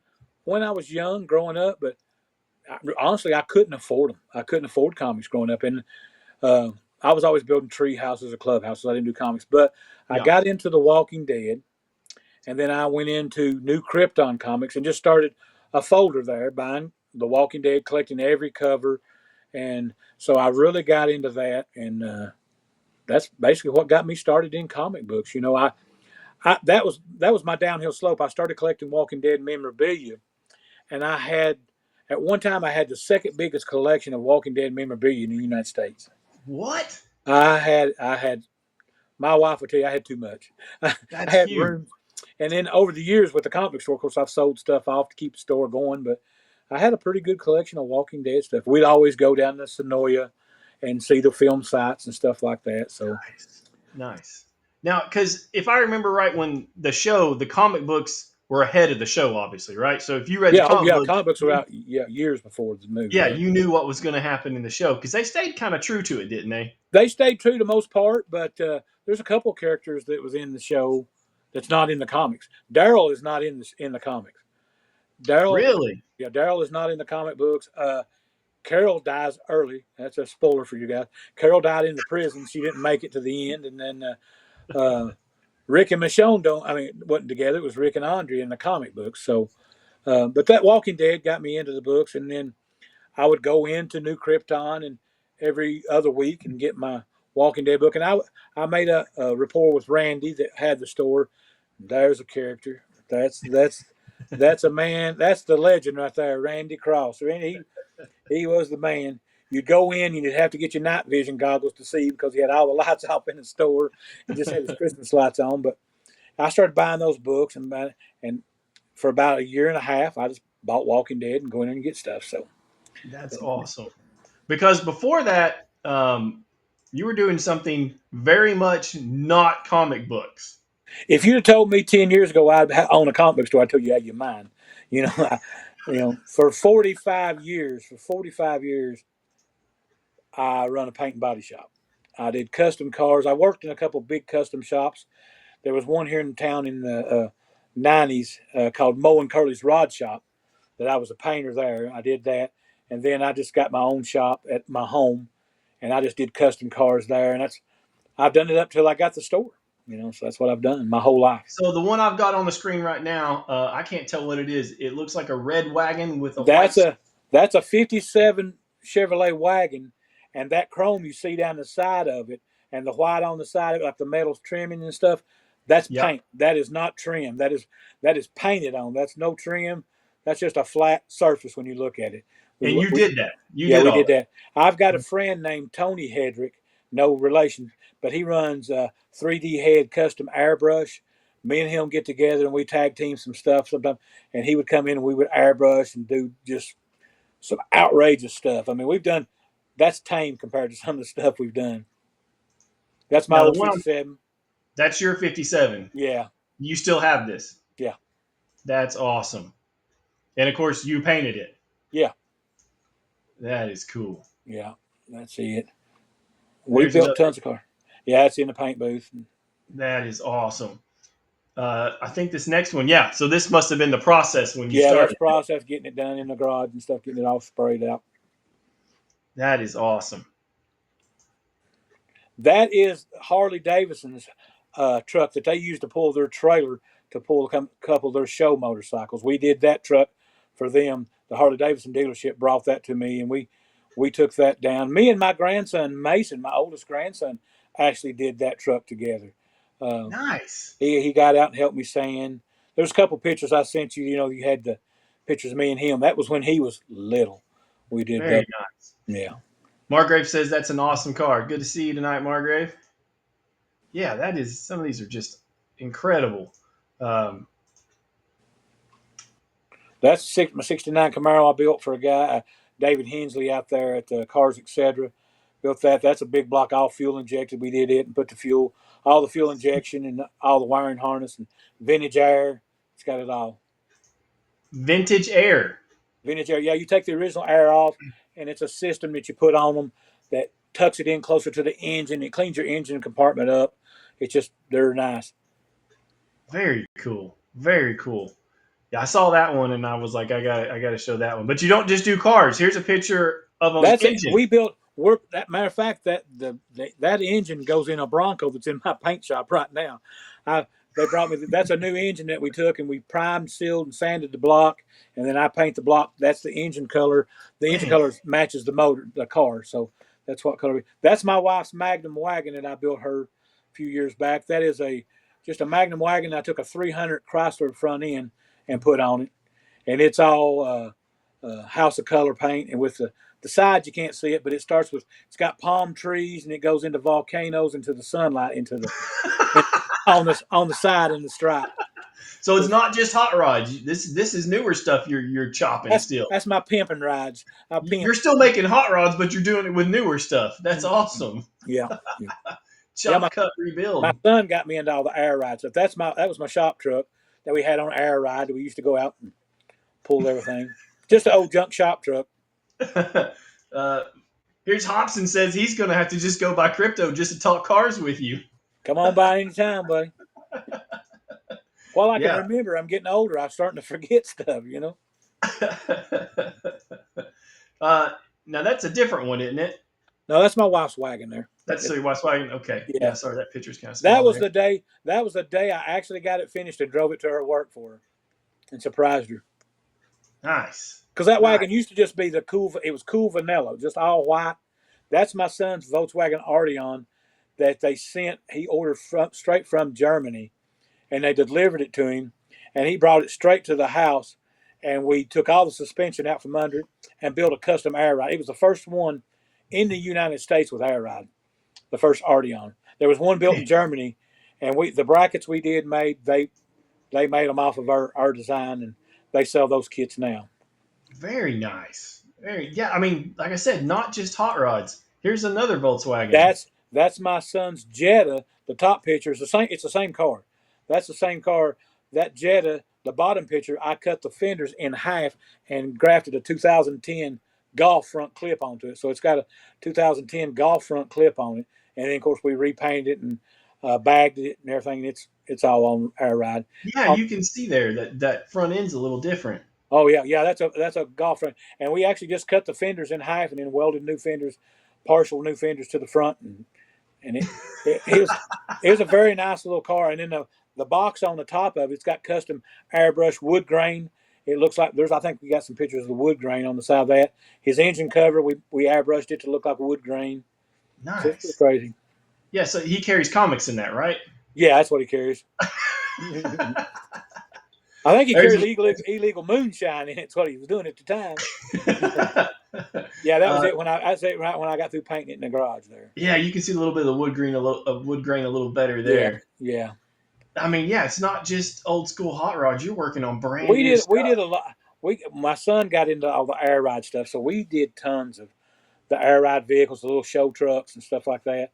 when I was young, growing up, but honestly, I couldn't afford them. I couldn't afford comics growing up, and uh, I was always building tree houses or clubhouses. I didn't do comics, but I Yeah. got into The Walking Dead, and then I went into New Krypton Comics and just started a folder there, buying The Walking Dead, collecting every cover, and so I really got into that, and that's basically what got me started in comic books. That was my downhill slope. I started collecting Walking Dead memorabilia, and I had at one time I had the second biggest collection of Walking Dead memorabilia in the United States. What? I had my wife would tell you I had too much. I That's had huge. room, and then over the years with the comic book store, of course, I've sold stuff off to keep the store going. But I had a pretty good collection of Walking Dead stuff. We'd always go down to Sonoya and see the film sites and stuff like that. So Nice. Nice. Now, because if I remember right, when the comic books were ahead of the show, obviously, right? So if you read the yeah, oh comic yeah, books, comic books were out years before the movie. yeah, Yeah. you knew what was going to happen in the show because they stayed kind of true to it, didn't they? They stayed true to the most part, but there's a couple of characters that was in the show that's not in the comics. Daryl is not in the comics. Daryl, Really? yeah, Daryl is not in the comic books. Carol dies early. That's a spoiler for you guys. Carol died in the prison. She didn't make it to the end, and then Rick and Michonne wasn't together. It was Rick and Andre in the comic books. So, but that Walking Dead got me into the books, and then I would go into New Krypton and every other week and get my Walking Dead book. And I made a rapport with Randy that had the store. There's a character. That's a man. That's the legend right there, Randy Cross. He was the man. You'd go in, you'd have to get your night vision goggles to see because he had all the lights off in the store and just had his Christmas lights on. But I started buying those books, and for about a year and a half, I just bought Walking Dead and go in and get stuff. So That's awesome. Because before that, you were doing something very much not comic books. if you'd have told me 10 years ago I'd own a comic book store, I told you out of your mind. You know, for 45 years, I run a paint and body shop. I did custom cars. I worked in a couple big custom shops. There was one here in town in the 90s called Moe and Curly's Rod Shop that I was a painter there. I did that. And then I just got my own shop at my home and I just did custom cars there. And I've done it up till I got the store. So that's what I've done my whole life. So the one I've got on the screen right now, I can't tell what it is. It looks like a red wagon with a white. That's a '57 Chevrolet wagon, and that chrome you see down the side of it, and the white on the side of it, like the metal trimming and stuff. That's Yep. paint. That is not trim. That is painted on. That's no trim. That's just a flat surface when you look at it. And you We did that. You Yeah, did we all did that. that. I've got a friend named Tony Hedrick, no relation, but he runs 3D Head Custom Airbrush. Me and him get together and we tag team some stuff sometimes, and he would come in and we would airbrush and do just some outrageous stuff. I mean, that's tame compared to some of the stuff we've done. That's my Now the old one '57. that's your 57. Yeah, You still have this. yeah, That's awesome. And of course, you painted it. yeah, That is cool. yeah. That's it. We There's built another. tons of cars. Yeah, it's in the paint booth. That is awesome. I think this next one, yeah. So this must have been the process when you Yeah, that's started. process getting it done in the garage and stuff, getting it all sprayed out. That is awesome. That is Harley Davidson's truck that they used to pull their trailer to pull a couple of their show motorcycles. We did that truck for them. The Harley Davidson dealership brought that to me, and we took that down. Me and my grandson Mason, my oldest grandson, actually did that truck together. Uh, Nice. he got out and helped me sand. There's a couple pictures I sent you. You had the pictures of me and him. That was when he was little. We did Very that. nice. Yeah. Margrave says that's an awesome card. Good to see you tonight, Margrave. Yeah, that is. Some of these are just incredible. Um, That's my '69 Camaro I built for a guy, David Hensley, out there at Cars Etc. Built that. That's a big block, all fuel injected. We did it and put all the fuel injection and all the wiring harness and vintage air. It's got it all. vintage air. Vintage air. Yeah, you take the original air off, and it's a system that you put on them that tucks it in closer to the engine. It cleans your engine compartment up. They're nice. Very cool. Very cool. Yeah, I saw that one and I was like, I got to show that one. But you don't just do cars. Here's a picture of an That's it. engine. We built. That matter of fact, that engine goes in a Bronco that's in my paint shop right now. I, they brought me. That's a new engine that we took and we primed, sealed, and sanded the block, and then I paint the block. That's the engine color. The engine Man, color matches the car. So that's what color. That's my wife's Magnum wagon that I built her a few years back. That is just a Magnum wagon. I took a 300 Chrysler front end and put on it, and it's all House of Color paint, and with the sides you can't see it, but it's got palm trees and it goes into volcanoes, into the sunlight, on the side in the stripe. so it's So not just hot rods. This is newer stuff you're chopping that's still. that's my pimping rides. I pimp. You're still making hot rods, but you're doing it with newer stuff. That's awesome. Yeah, yeah. Yeah, Chop, cut, my rebuild. son got me into all the air rides. That was my shop truck that we had on air ride. We used to go out and pull everything. Just an old junk shop truck. uh, here's Hobson says he's going to have to just go by crypto just to talk cars with you. Come on by anytime, buddy. While I can Yeah. remember, I'm getting older. I'm starting to forget stuff. uh, now that's a different one, isn't it? No, that's my wife's wagon there. That's so your wife's wagon. Okay. Yeah. Yeah. Sorry, that picture's kind of That small was there. the day. That was the day I actually got it finished and drove it to her work for her, and surprised her. Nice. Because that Nice. wagon used to just be the cool. It was cool vanilla, just all white. That's my son's Volkswagen Arteon that they sent. He ordered straight from Germany, and they delivered it to him, and he brought it straight to the house, and we took all the suspension out from under it and built a custom air ride. It was the first one in the United States with air ride. The first Arteon. There was one built in Germany, and the brackets we did they made them off of our design, and they sell those kits now. Very nice. Yeah. I mean, like I said, not just hot rods. Here's another Volkswagen. That's my son's Jetta. The top picture is the same. It's the same car. That's the same car. That Jetta, the bottom picture, I cut the fenders in half and grafted a 2010 Golf front clip onto it. So it's got a 2010 Golf front clip on it, and then of course we repainted it and bagged it and everything. And it's all on air ride. Yeah, you can see there that front end's a little different. Oh yeah, yeah. That's a golf front, and we actually just cut the fenders in half and then welded new fenders, partial new fenders to the front, and and it was a very nice little car. And then the box on the top of it's got custom airbrush wood grain. It looks like I think we got some pictures of the wood grain on the side of that. His engine cover, we airbrushed it to look like wood grain. So it's pretty Nice. crazy. Yeah, so he carries comics in that, right? Yeah, that's what he carries. I think he There's carries illegal moonshine in it. That's what he was doing at the time. Yeah, that was uh, it. I say right when I got through painting it in the garage there. yeah, you can see a little bit of the wood grain, wood grain a little better Yeah, there. yeah. I mean, yeah, it's not just old school hot rods. You're working on brand We new did we stuff. did a lot. My son got into all the air ride stuff, so we did tons of the air ride vehicles, the little show trucks and stuff like that.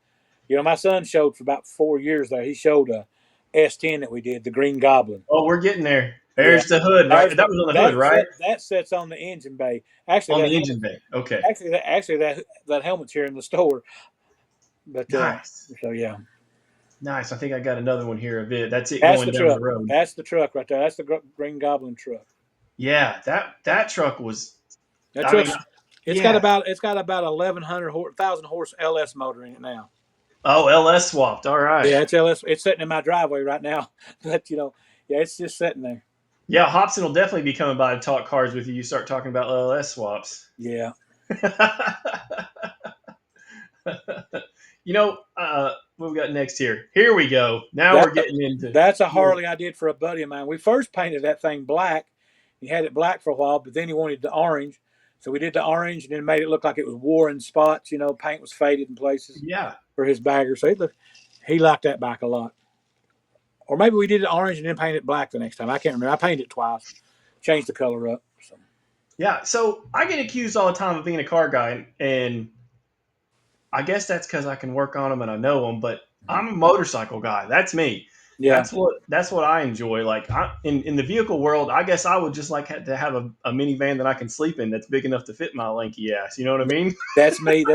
My son showed for about 4 years there. He showed a S10 that we did, the Green Goblin. Oh, we're getting there. Yeah, There's the hood, right? there's That the was on the hood, right? that sets on the engine bay. Actually, On that the helmet engine bay. Okay. that helmet's here in the store. But Nice. so yeah, Nice. I think I got another one here of it. That's it that's going the down the truck. road. That's the truck right there. That's the Green Goblin truck. Yeah, that truck was. That I mean, truck's yeah. it's got about 1,100 horse LS motor in it now. Oh, LS swapped. All right. Yeah, it's LS. It's sitting in my driveway right now. But yeah, it's just sitting there. Yeah, Hobson will definitely be coming by to talk cars with you. You start talking about LS swaps. Yeah, What we got next here? Here we go. Now that we're getting into. that's a Harley I did for a buddy of mine. We first painted that thing black. He had it black for a while, but then he wanted the orange, so we did the orange and then made it look like it was worn in spots. Paint was faded in places Yeah. for his bagger. So he liked that bike a lot. Or maybe we did it orange and then painted it black the next time. I can't remember. I painted it twice, changed the color up. So. Yeah. So I get accused all the time of being a car guy, and I guess that's because I can work on them and I know them. But I'm a motorcycle guy. That's me. Yeah, That's what I enjoy. Like in the vehicle world, I guess I would just like to have a minivan that I can sleep in that's big enough to fit my lanky ass. You know what I mean? that's me.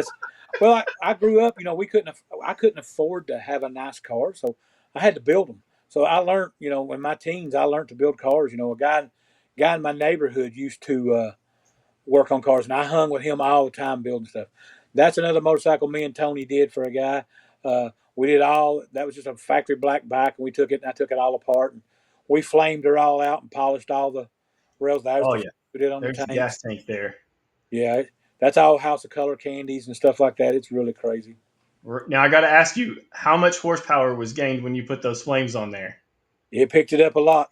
Well, I grew up. I couldn't afford to have a nice car, so I had to build them. So I learned, in my teens, I learned to build cars. A guy in my neighborhood used to work on cars, and I hung with him all the time building stuff. That's another motorcycle me and Tony did for a guy. We did all that was just a factory black bike, and we took it and I took it all apart and we flamed her all out and polished all the rails. There's Oh the yeah. we did on the There's the gas tanks. tank there. Yeah, that's all House of Color candies and stuff like that. It's really crazy. Now I got to ask you, how much horsepower was gained when you put those flames on there? It picked it up a lot.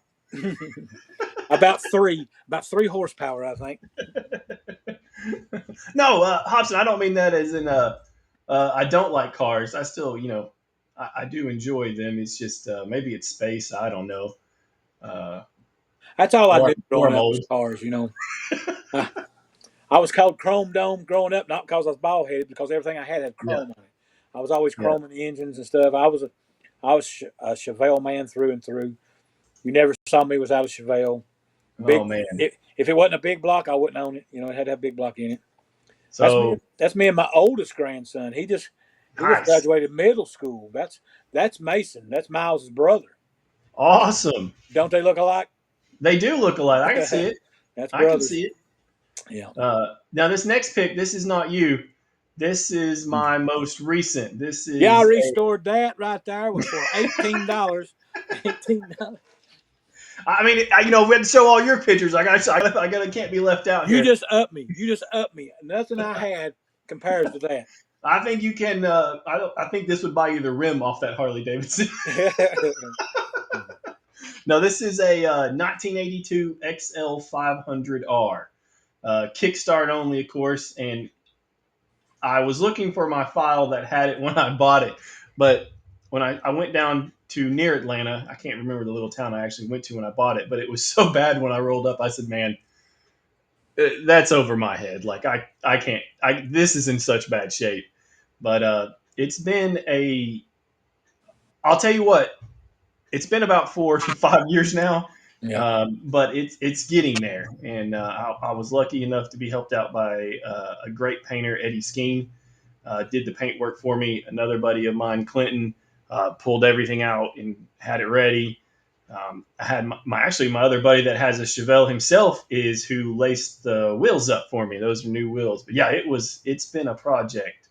About three horsepower, I think. No, Hobson, I don't mean that as in I don't like cars. I still, I do enjoy them. It's just maybe it's space. I don't know. Uh, That's all I or knew or growing I'm up was old. cars. I, I was called Chrome Dome growing up, not because I was bald headed, because everything I had Yeah, chrome on it. I was always yeah. chroming the engines and stuff. I was a Chevelle man through and through. You never saw me without a Chevelle. Oh Big. man. If it wasn't a big block, I wouldn't own it. It had to have a big block in it. That's me. So That's me and my oldest grandson. He just nice, graduated middle school. That's Mason. That's Miles's brother. awesome. Don't they look alike? They do look alike. I can see it. That's I can brothers. see it. Yeah. Now this next pick, this is not you. This is my most recent. This Yeah, I is a. restored that right there for $18. $18. I mean, we had to show all your pictures. I can't be left out You here. just up me. You just up me. Nothing I had compares to that. I think you can. I think this would buy you the rim off that Harley Davidson. No, this is a 1982 XL 500R, Kickstart only, of course. And I was looking for my file that had it when I bought it, but when I went down to near Atlanta, I can't remember the little town I actually went to when I bought it, but it was so bad when I rolled up. I said, "Man, that's over my head. Like I can't. This is in such bad shape." But it's been a. I'll tell you what. It's been about 4 to 5 years now, Yeah. but it's getting there. And I was lucky enough to be helped out by a great painter, Eddie Skeen, did the paint work for me. Another buddy of mine, Clinton, pulled everything out and had it ready. I had my other buddy that has a Chevelle himself is who laced the wheels up for me. Those are new wheels. But yeah, it's been a project.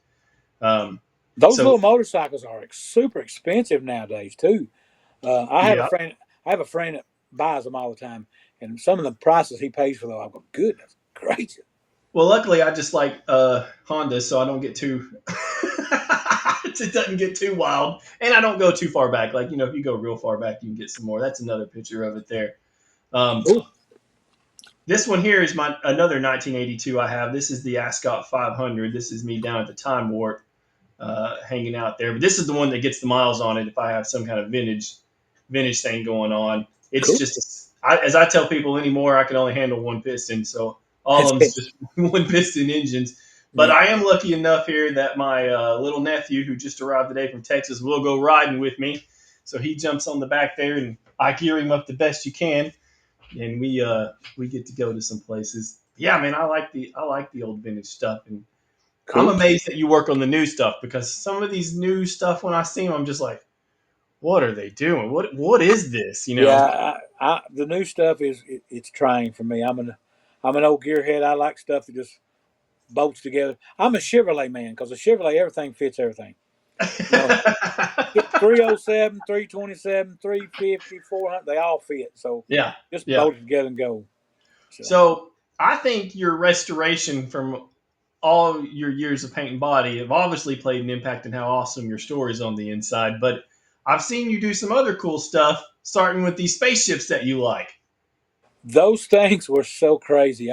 Um, Those So little motorcycles are super expensive nowadays too. I have a yeah. friend. I have a friend that buys them all the time, and some of the prices he pays for them, I go, goodness gracious. Well, luckily I just like Honda, so I don't get too. It doesn't get too wild, and I don't go too far back. Like if you go real far back, you can get some more. That's another picture of it there. Um, Cool. this one here is my another 1982 I have. This is the Ascot 500. This is me down at the Time Warp, hanging out there. But this is the one that gets the miles on it. If I have some kind of vintage thing going on, it's Cool. just as I tell people anymore, I can only handle one piston, so all That's of them's it. just one piston engines. But Yeah. I am lucky enough here that my little nephew, who just arrived today from Texas, will go riding with me. So he jumps on the back there, and I gear him up the best you can, and we get to go to some places. Yeah, man, I like the old vintage stuff, and I'm Cool. amazed that you work on the new stuff because some of these new stuff when I see them, I'm just like, what are they doing? What is this? Yeah. The new stuff it's trying for me. I'm an old gearhead. I like stuff that just bolts together. I'm a Chevrolet man because a Chevrolet everything fits everything. You know, 307, 327, 350, 400, they all fit. So Yeah, just yeah. bolt it together and go. So So I think your restoration from all your years of paint and body have obviously played an impact in how awesome your story is on the inside. But I've seen you do some other cool stuff, starting with these spaceships that you like. those things were so crazy.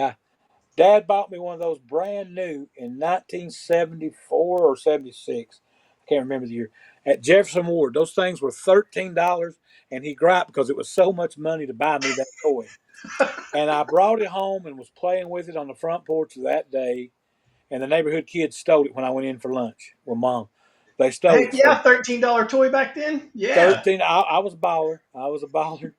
Dad bought me one of those brand new in 1974 or 76. I can't remember the year. At Jefferson Ward, those things were $13, and he griped because it was so much money to buy me that toy. And I brought it home and was playing with it on the front porch that day. And the neighborhood kids stole it when I went in for lunch with mom. They stole Heck it. yeah, So $13 toy back then. Yeah. 13. I was a baller. I was a baller.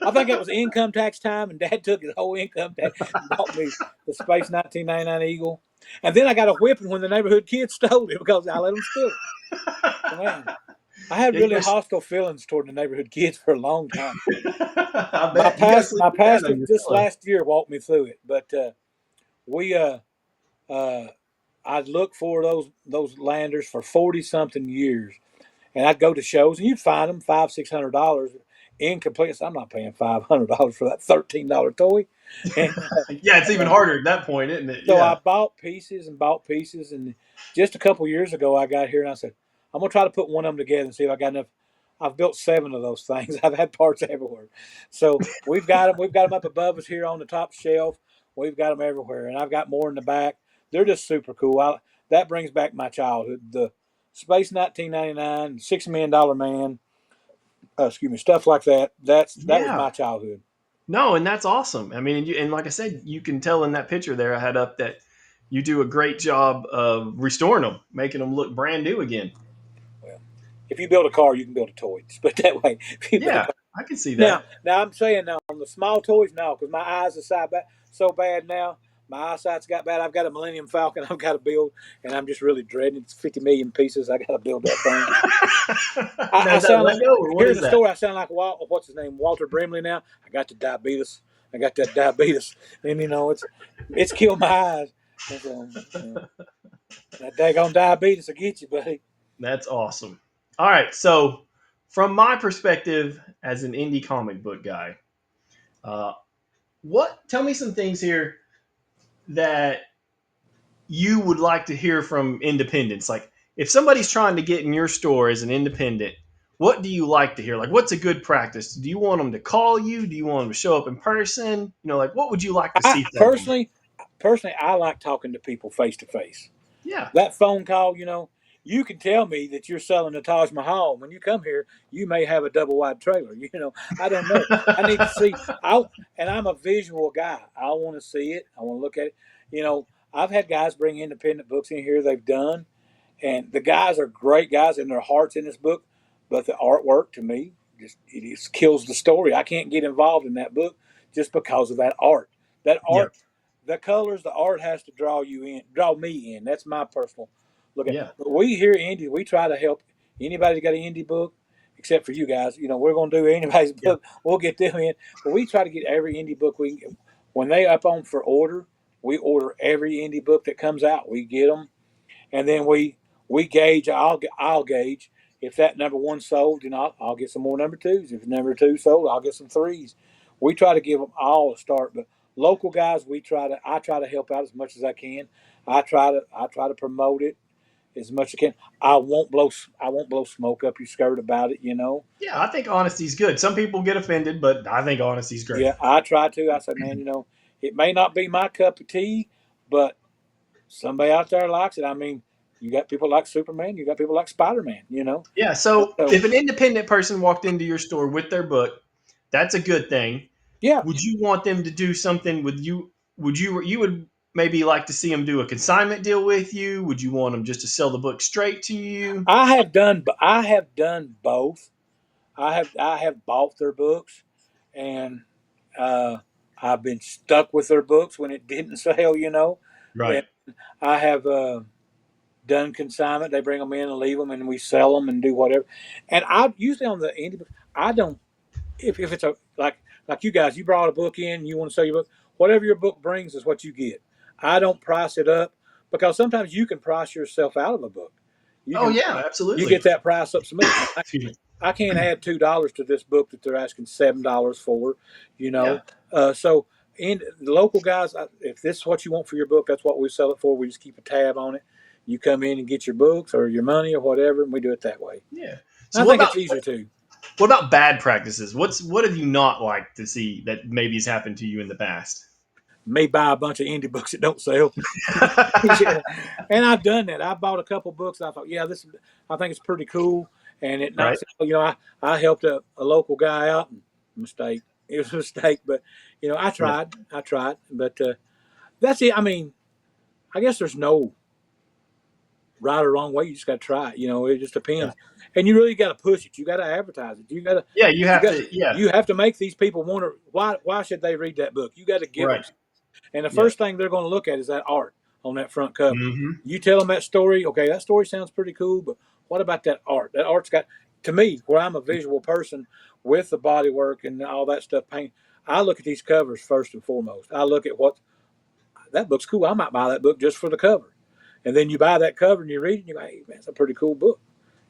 I think it was income tax time, and Dad took his whole income tax and bought me the Space 1999 Eagle. And then I got a whipping when the neighborhood kids stole it because I let them steal it. So, man, I had Yeah, you really guys. hostile feelings toward the neighborhood kids for a long time. I My bet you got to past, sleep my with that pastor on your just pillow. last year walked me through it, but we uh, I'd look for those landers for 40 something years, and I'd go to shows, and you'd find them $500-600 incomplete. So I'm not paying $500 for that $13 toy, and Yeah, it's even harder at that point, isn't it? so I Yeah. bought pieces and bought pieces, and just a couple years ago I got here and I said I'm gonna try to put one of them together and see if I got enough. I've built 7 of those things. I've had parts everywhere, so we've got them. We've got them up above us here on the top shelf. We've got them everywhere, and I've got more in the back. They're just super cool. That brings back my childhood. The Space 1999, $6 Million Man, excuse me, stuff like that. That was Yeah. my childhood. No, and that's awesome. I mean, and like I said, you can tell in that picture there I had up that you do a great job of restoring them, making them look brand new again. Well, if you build a car, you can build a toy. Just put it that way. If you build a Yeah, car. I can see Now, that. now I'm saying now on the small toys, no, because my eyes are so bad now. My eyesight's got bad. I've got a Millennium Falcon. I've got to build, and I'm just really dreading it. It's 50 million pieces. I got to build that thing. Now I is that sound like Lego or what here in is the that? store. I sound like what's his name, Walter Brimley. Now I got the diabetes. I got that diabetes, and it's killed my eyes. And so that daggone diabetes will get you, buddy. That's awesome. All right, so from my perspective as an indie comic book guy, uh, what? Tell me some things here that you would like to hear from independents? Like, if somebody's trying to get in your store as an independent, what do you like to hear? Like, what's a good practice? Do you want them to call you? Do you want them to show up in person? Like, what would you like to I see from them? personally, I like talking to people face to face. Yeah, That phone call, you can tell me that you're selling a Taj Mahal. When you come here, you may have a double wide trailer. I don't know. I need to see. And I'm a visual guy. I want to see it. I want to look at it. You know, I've had guys bring independent books in here they've done, and the guys are great guys, and their heart's in this book. But the artwork to me just kills the story. I can't get involved in that book just because of that art. That yeah, art, the colors, the art has to draw me in. That's my personal look at. yeah, But we here indie, we try to help anybody that got an indie book, except for you guys. We're gonna do anybody's yeah, book. We'll get them in, but we try to get every indie book we can get. When they up on for order, we order every indie book that comes out. We get them, and then we gauge. I'll gauge if that number one sold, then I'll get some more number twos. If number two sold, I'll get some threes. We try to give them all a start, but local guys, I try to help out as much as I can. I try to promote it as much as I can. I won't blow smoke up your skirt about it. You know. Yeah, I think honesty's good. Some people get offended, but I think honesty's great. Yeah, I try to. I say, man, you know, it may not be my cup of tea, but somebody out there likes it. I mean, you got people like Superman, you got people like Spider Man. You know. Yeah, so So if an independent person walked into your store with their book, that's a good thing. yeah, Would you want them to do something with you? You would maybe like to see them do a consignment deal with you? Would you want them just to sell the book straight to you? I have done both. I have bought their books, and uh, I've been stuck with their books when it didn't sell. You know, Right. and I have done consignment. They bring them in and leave them, and we sell them and do whatever. And I usually on the indie book, I don't if it's a like you guys, you brought a book in, you want to sell your book. Whatever your book brings is what you get. I don't price it up because sometimes you can price yourself out of a book. You Oh can yeah, you absolutely. get that price up so much. Excuse me. I can't add $2 to this book that they're asking $7 for, you Yeah. know. So, in the local guys, if this is what you want for your book, that's what we sell it for. We just keep a tab on it. You come in and get your books or your money or whatever, and we do it that way. Yeah. And So I think it's easier too. what about bad practices? What have you not liked to see that maybe has happened to you in the past? May buy a bunch of indie books that don't sell. Yeah. And I've done that. I bought a couple books. I thought, yeah, I think it's pretty cool. And it Right. not, you know, I helped a local guy out. Mistake. It was a mistake, but you know, Yeah. I tried, but that's it. I mean, I guess there's no right or wrong way. You just got to try it. You know, it just Yeah. depends. And you really got to push it. You got to advertise it. Yeah. You You have got, to. Yeah. you have to make these people want to. Why should they read that book? You got to give them. Right. And the Yeah. first thing they're going to look at is that art on that front cover. Hmm. You tell them that story, okay, that story sounds pretty cool, but what about that art? That art's got, to me, where I'm a visual person with the body work and all that stuff, paint, I look at these covers first and foremost. I look at what, that book's cool. I might buy that book just for the cover. And then you buy that cover and you read it and you go, hey, man, it's a pretty cool book.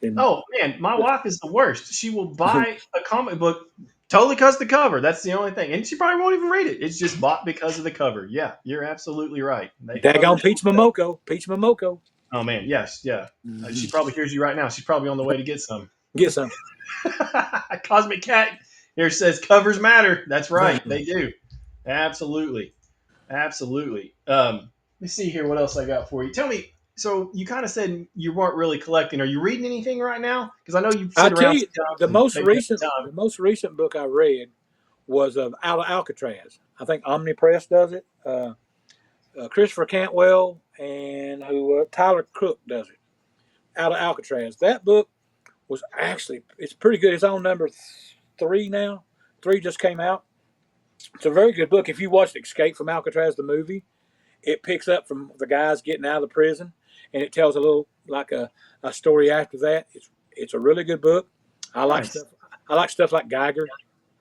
And Oh man, my wife is the worst. She will buy a comic book totally because the cover. That's the only thing, and she probably won't even read it. It's just bought because of the cover. Yeah, you're absolutely right. daggone Mothers. Peach Momoko, Peach Momoko. Oh man, yes, yeah. She Mm-hmm. probably hears you right now. She's probably on the way to get some. Get some. Cosmic Cat here says covers matter. That's right, they do. Absolutely, absolutely. Let me see here. What else I got for you? Tell me. So you kind of said you weren't really collecting. Are you reading anything right now? Because I know you I sit tell around you, sometimes and maybe have time. the most recent book I read was of Out of Alcatraz. I think Omnipress does it. Christopher Cantwell and who Tyler Crook does it. Out of Alcatraz. That book was actually it's pretty good. It's on number three now. Three just came out. It's a very good book. If you watched Escape from Alcatraz, the movie, it picks up from the guys getting out of the prison, and it tells a little like a story after that. It's a really good book. I like Nice. stuff. I like stuff like Geiger.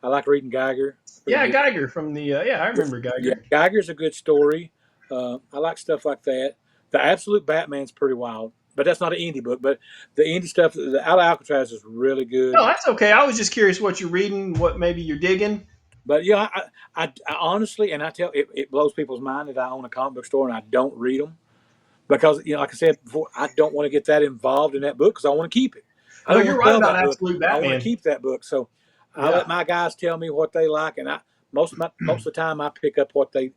I like reading Geiger. Pretty Yeah, good. Geiger from the. Yeah, I remember Yeah, Geiger. Geiger's a good story. I like stuff like that. The Absolute Batman's pretty wild, but that's not an indie book. But the indie stuff, the Out of Alcatraz is really No, good. that's okay. I was just curious what you're reading, what maybe you're digging. But yeah, I honestly, and I tell it blows people's mind that I own a comic book store and I don't read them because you know, like I said before, I don't want to get that involved in that book because I want to keep it. I No, don't you're want to right sell about that book. Absolute I want to Batman. keep that book. So I Yeah. let my guys tell me what they like, and most of the time I pick up what they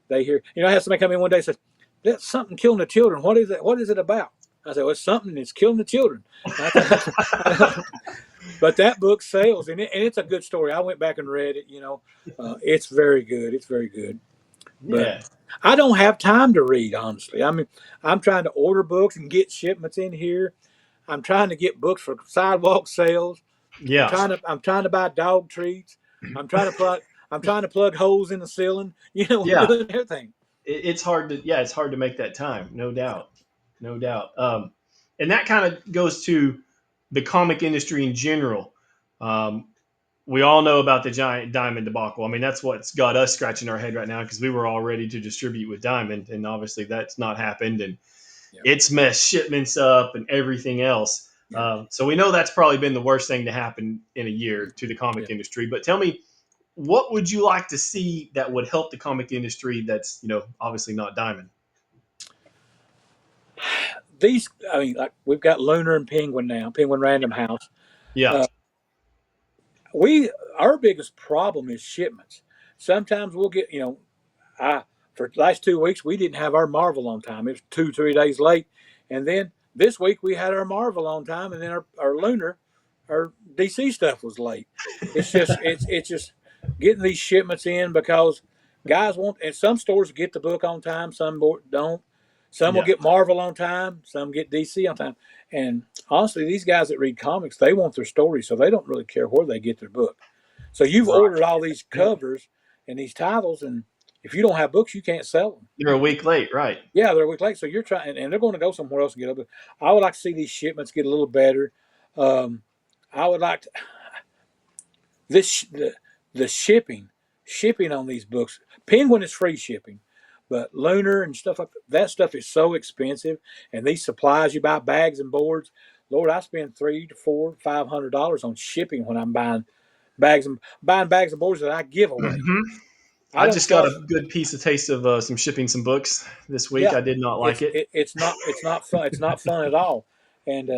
hear. You know, I had somebody come in one day and says, "That's something killing the children. What is it? What is it about?" I said, "Well, it's something that's killing the children." But that book sells, and it's a good story. I went back and read it. You know, it's very good. It's very good. But Yeah. I don't have time to read, honestly. I mean, I'm trying to order books and get shipments in here. I'm trying to get books for sidewalk sales. Yeah. I'm trying to buy dog treats. I'm trying to plug holes in the ceiling. You know, I'm Yeah. doing everything. It's hard to. Yeah, it's hard to make that time. No doubt. No doubt. And that kind of goes to the comic industry in general. Um, we all know about the giant diamond debacle. I mean, that's what's got us scratching our head right now because we were all ready to distribute with Diamond, and obviously that's not happened. And Yeah. it's messed shipments up and everything else. Yeah. So we know that's probably been the worst thing to happen in a year to the Yeah. comic industry. But tell me, what would you like to see that would help the comic industry? That's obviously not Diamond. These, I mean, like we've got Lunar and Penguin now, Penguin Random House. Yeah, Uh, we our biggest problem is shipments. Sometimes we'll get, I for the last 2 weeks we didn't have our Marvel on time. It was 2 3 days late, and then this week we had our Marvel on time, and then our Lunar, our DC stuff was late. It's just getting these shipments in because guys want, and some stores get the book on time, some don't. Some will yeah, get Marvel on time, some get DC on time, and honestly, these guys that read comics, they want their story, so they don't really care where they get their book. So you've right. ordered all these Yep. covers and these titles, and if you don't have books, you can't sell them. You're a week late, right? Yeah, they're a week late, so you're trying, and they're going to go somewhere else and get up. I would like to see these shipments get a little better. Um, I would like to, this the shipping on these books. Penguin is free shipping, but Lunar and stuff like that stuff is so expensive, and these supplies you buy bags and boards. Lord, I spend $300 to $500 on shipping when I'm buying bags and boards that I give away. Hmm. I I don't just got charge. a good piece of taste of some shipping some books this week. Yeah, I did not like it. it's not fun. It's not fun at all. And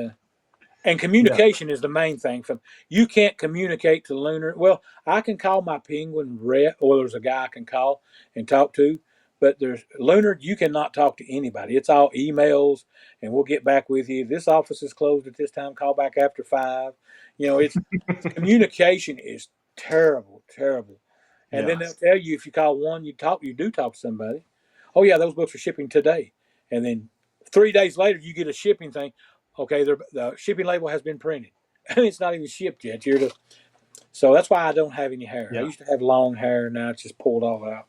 Yeah. communication is the main thing. From you can't communicate to Lunar. Well, I can call my Penguin rep, or there's a guy I can call and talk to. But there's Lunar. You cannot talk to anybody. It's all emails, and we'll get back with you. This office is closed at this time. Call back after 5. It's communication is terrible, terrible. And then Yeah. they'll tell you if you call one, you do talk to somebody. Oh yeah, those books are shipping today, and then 3 days later you get a shipping thing. Okay, the shipping label has been printed, and it's not even shipped yet. So that's why I don't have any hair. I Yeah. used to have long hair, now it's just pulled all out.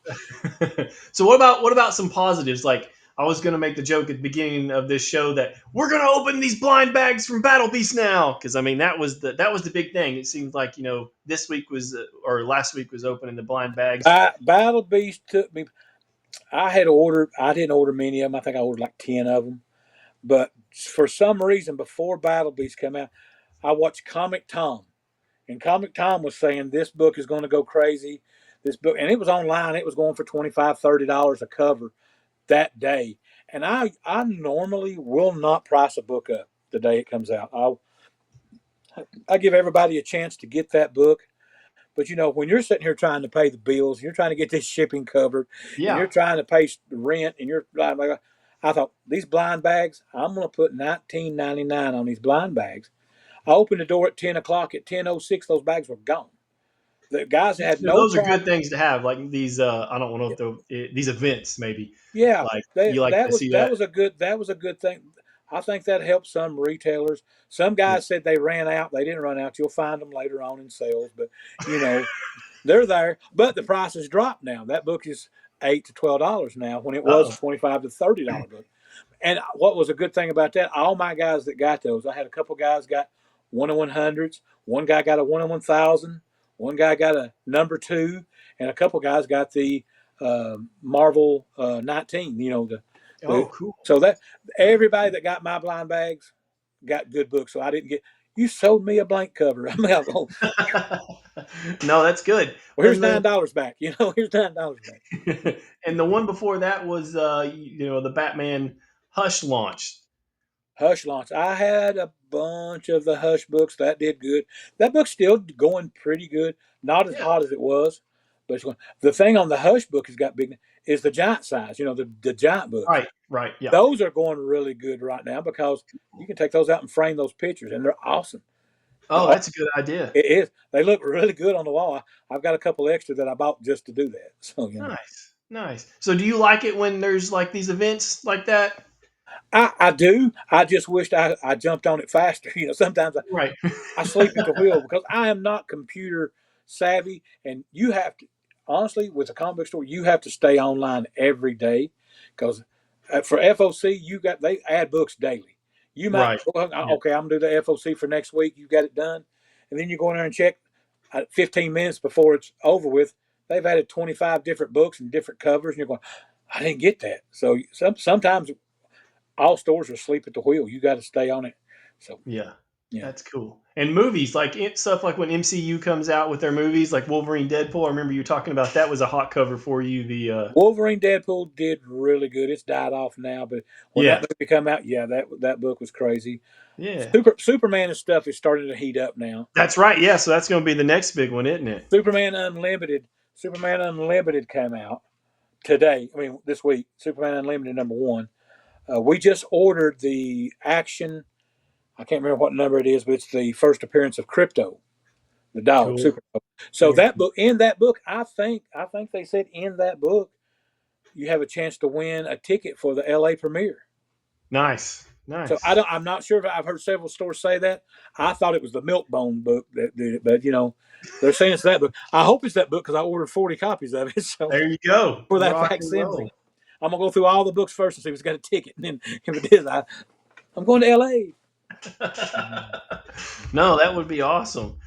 So what about some positives? Like I was gonna make the joke at the beginning of this show that we're gonna open these blind bags from Battle Beast now, because I mean that was the big thing. It seems like this week was or last week was opening the blind bags. Battle Beast took me. I had ordered. I didn't order many of them. I think I ordered like 10 of them. But for some reason, before Battle Beast came out, I watched Comic Tom, and Comic Tom was saying this book is going to go crazy. This book, and it was online. It was going for $25 $30 a cover that day. And I normally will not price a book up the day it comes out. I give everybody a chance to get that book. But when you're sitting here trying to pay the bills, you're trying to get this shipping covered, and Yeah. you're trying to pay the rent, and I thought these blind bags, I'm going to put $19.99 on these blind bags. I opened the door at 10 o'clock. At 10:06, those bags were gone. The guys had no Those are good problem. things to have, like these. I don't know if these events maybe Yeah, like you like to see that that. was a good thing. I think that helped some retailers. Some Yeah. guys said they ran out. They didn't run out. You'll find them later on in sales, but you know they're there. But the price has dropped now. That book is $8 to $12 now, when it was a Oh. $25 to $30 book. And what was a good thing about that? All my guys that got those, I had a couple guys got 1 in 100s. One guy got a 1 in 1,000. One guy got a number 2, and a couple guys got the Marvel 19. Oh, The cool. so that everybody that got my blind bags got good books. So I didn't get. You sold me a blank cover. I mean, well, No, that's good. here's And $9 back. Here's $9 back. and the one before that was the Batman Hush launch. Hush launch. I had a bunch of the Hush books that did good. That book's still going pretty good. Not as Yeah. hot as it was, but it's going. The thing on the Hush book has got big is the giant size. The giant books. Right. Right. Yeah. Those are going really good right now because you can take those out and frame those pictures, and they're awesome. Oh, that's a good idea. It is. They look really good on the wall. I've got a couple extra that I bought just to do that. So. Nice. Nice. So do you like it when there's like these events like that? I do. I just wished I jumped on it faster. Sometimes Right. I sleep at the wheel because I am not computer savvy, and you have to honestly with a comic book store you have to stay online every day because for FOC they add books daily. You might Right. Yeah. okay, I'm gonna do the FOC for next week. You got it done, and then you go in there and check 15 minutes before it's over with. They've added 25 different books and different covers, and you're going, I didn't get that. So sometimes all stores are asleep at the wheel. You got to stay on it. So Yeah, yeah, that's cool. And movies, like stuff like when MCU comes out with their movies, like Wolverine, Deadpool. I remember you talking about that was a hot cover for you. The Wolverine Deadpool did really good. It's died off now, but when that yeah, movie come out, yeah, that book was crazy. yeah, Superman and stuff is starting to heat up now. that's right. Yeah, so that's going to be the next big one, isn't it? Superman Unlimited, Superman Unlimited came out today. I mean, this week. Superman Unlimited #1. We just ordered the action. I can't remember what number it is, but it's the first appearance of Krypto, the dog, Cool. Super. So Very that cool. book, in that book, I think they said in that book you have a chance to win a ticket for the LA premiere. Nice, So nice. I'm not sure if I've heard several stores say that. I thought it was the Milkbone book that did it, but they're saying it's that book. I hope it's that book because I ordered 40 copies of it. So There you go. for that Rock and facsimile, roll. I'm gonna go through all the books first and see if it's got a ticket, and then if it is, I'm going to LA. No, that would be awesome.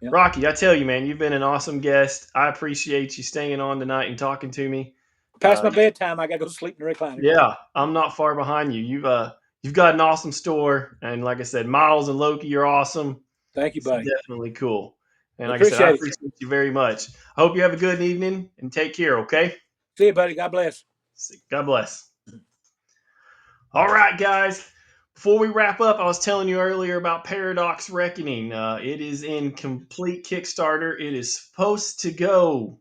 Yeah. Rocky, I tell you, man, you've been an awesome guest. I appreciate you staying on tonight and talking to me. Past Uh, my bedtime, I gotta go sleep in the recliner. yeah, I'm not far behind you. You've got an awesome store, and like I said, Miles and Loki, you're awesome. Thank you, It's buddy. definitely cool. And We like I said, I appreciate it. appreciate you very much. I hope you have a good evening and take care. Okay. See you, buddy. God bless. God bless. All right, guys. Before we wrap up, I was telling you earlier about Paradox Reckoning. It is in complete Kickstarter. It is supposed to go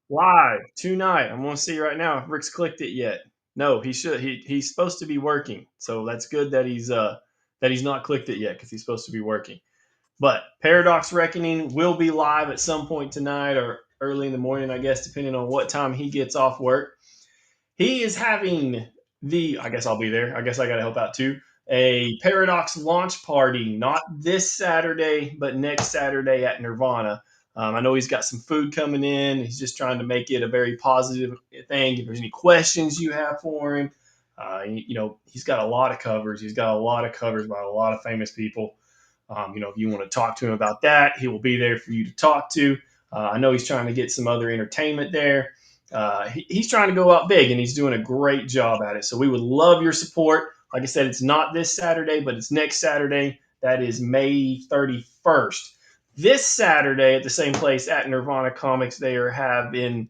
live tonight. I'm going to see right now if Rick's clicked it yet. No, he should. He's supposed to be working, so that's good that he's not clicked it yet because he's supposed to be working. But Paradox Reckoning will be live at some point tonight or early in the morning, I guess, depending on what time he gets off work. He is having I guess I'll be there. I guess I got to help out too. A Paradox launch party, not this Saturday, but next Saturday at Nirvana. I know he's got some food coming in. He's just trying to make it a very positive thing. If there's any questions you have for him, he's got a lot of covers. He's got a lot of covers by a lot of famous people. If you want to talk to him about that, he will be there for you to talk to. I know he's trying to get some other entertainment there. He's trying to go out big, and he's doing a great job at it. So we would love your support. Like I said, it's not this Saturday, but it's next Saturday. That is May 31st. This Saturday at the same place at Nirvana Comics, they are having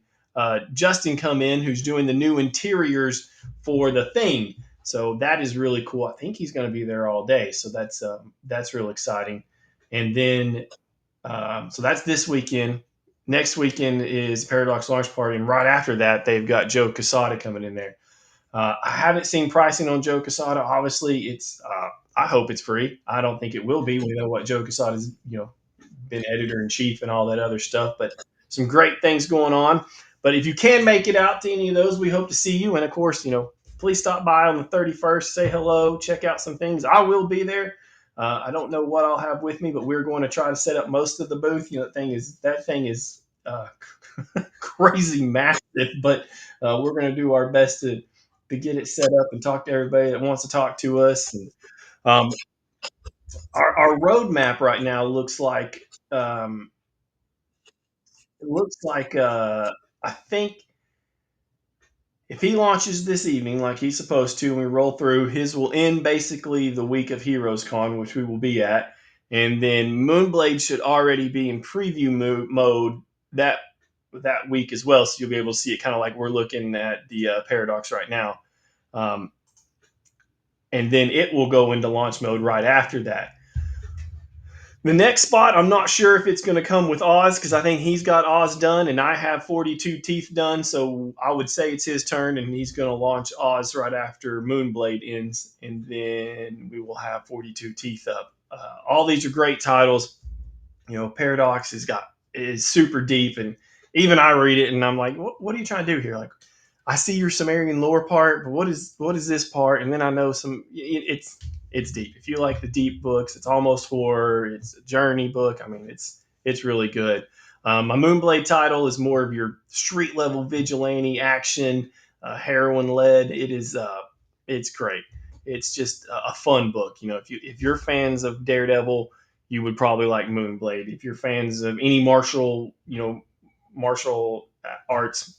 Justin come in, who's doing the new interiors for the Thing. So that is really cool. I think he's going to be there all day. So that's real exciting. And then so that's this weekend. Next weekend is Paradox Launch Party, and right after that, they've got Joe Quesada coming in there. I haven't seen pricing on Joe Quesada. Obviously, it's. I hope it's free. I don't think it will be. We know what Joe Quesada's been editor in chief and all that other stuff, but some great things going on. But if you can make it out to any of those, we hope to see you. And of course, please stop by on the 31st, say hello, check out some things. I will be there. I don't know what I'll have with me, but we're going to try to set up most of the booth. That thing is crazy massive, but we're going to do our best to get it set up and talk to everybody that wants to talk to us. And um, our roadmap right now um, looks like I think if he launches this evening like he's supposed to, and we roll through, his will end basically the week of Heroes Con, which we will be at, and then Moonblade should already be in preview mode that that week as well, so you'll be able to see it kind of like we're looking at the Paradox right now, um, and then it will go into launch mode right after that. The next spot, I'm not sure if it's going to come with Oz because I think he's got Oz done and I have 42 Teeth done. So I would say it's his turn and he's going to launch Oz right after Moonblade ends. And then we will have 42 Teeth up. All these are great titles. Paradox is super deep. And even I read it and I'm like, what are you trying to do here? Like, I see your Sumerian lore part, but what is this part? And then I know it's deep. If you like the deep books, it's almost horror. It's a journey book. I mean, it's really good. My Moonblade title is more of your street level vigilante action, heroine led. It's great. It's just a fun book. If you're fans of Daredevil, you would probably like Moonblade. If you're fans of any martial arts,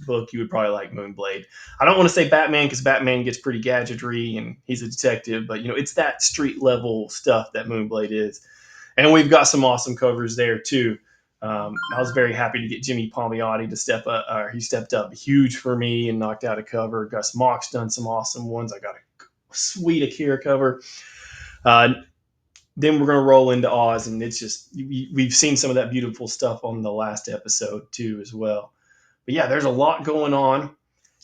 book, you would probably like Moonblade. I don't want to say Batman because Batman gets pretty gadgetry and he's a detective, but it's that street level stuff that Moonblade is. And we've got some awesome covers there too. I was very happy to get Jimmy Palmiotti to step up. He stepped up huge for me and knocked out a cover. Gus Mock's done some awesome ones. I got a sweet Akira cover. Uh, then we're going to roll into Oz, and it's just we've seen some of that beautiful stuff on the last episode too as well. But yeah, there's a lot going on.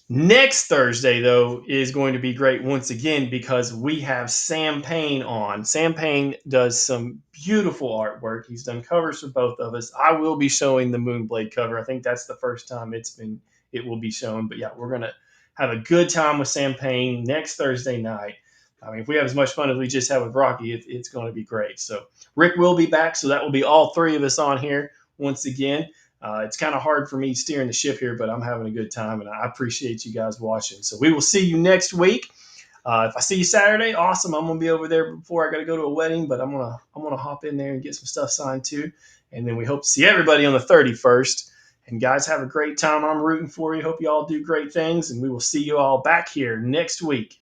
Next Thursday, though, is going to be great once again because we have Sam Payne on. Sam Payne does some beautiful artwork. He's done covers for both of us. I will be showing the Moonblade cover. I think that's the first time it will be shown. But yeah, we're gonna have a good time with Sam Payne next Thursday night. I mean, if we have as much fun as we just had with Rocky, it's going to be great. So Rick will be back, so that will be all three of us on here once again. It's kind of hard for me steering the ship here, but I'm having a good time, and I appreciate you guys watching. So we will see you next week. If I see you Saturday, awesome. I'm gonna be over there before I got to go to a wedding, but I'm gonna hop in there and get some stuff signed too. And then we hope to see everybody on the 31st. And guys, have a great time. I'm rooting for you. Hope you all do great things, and we will see you all back here next week.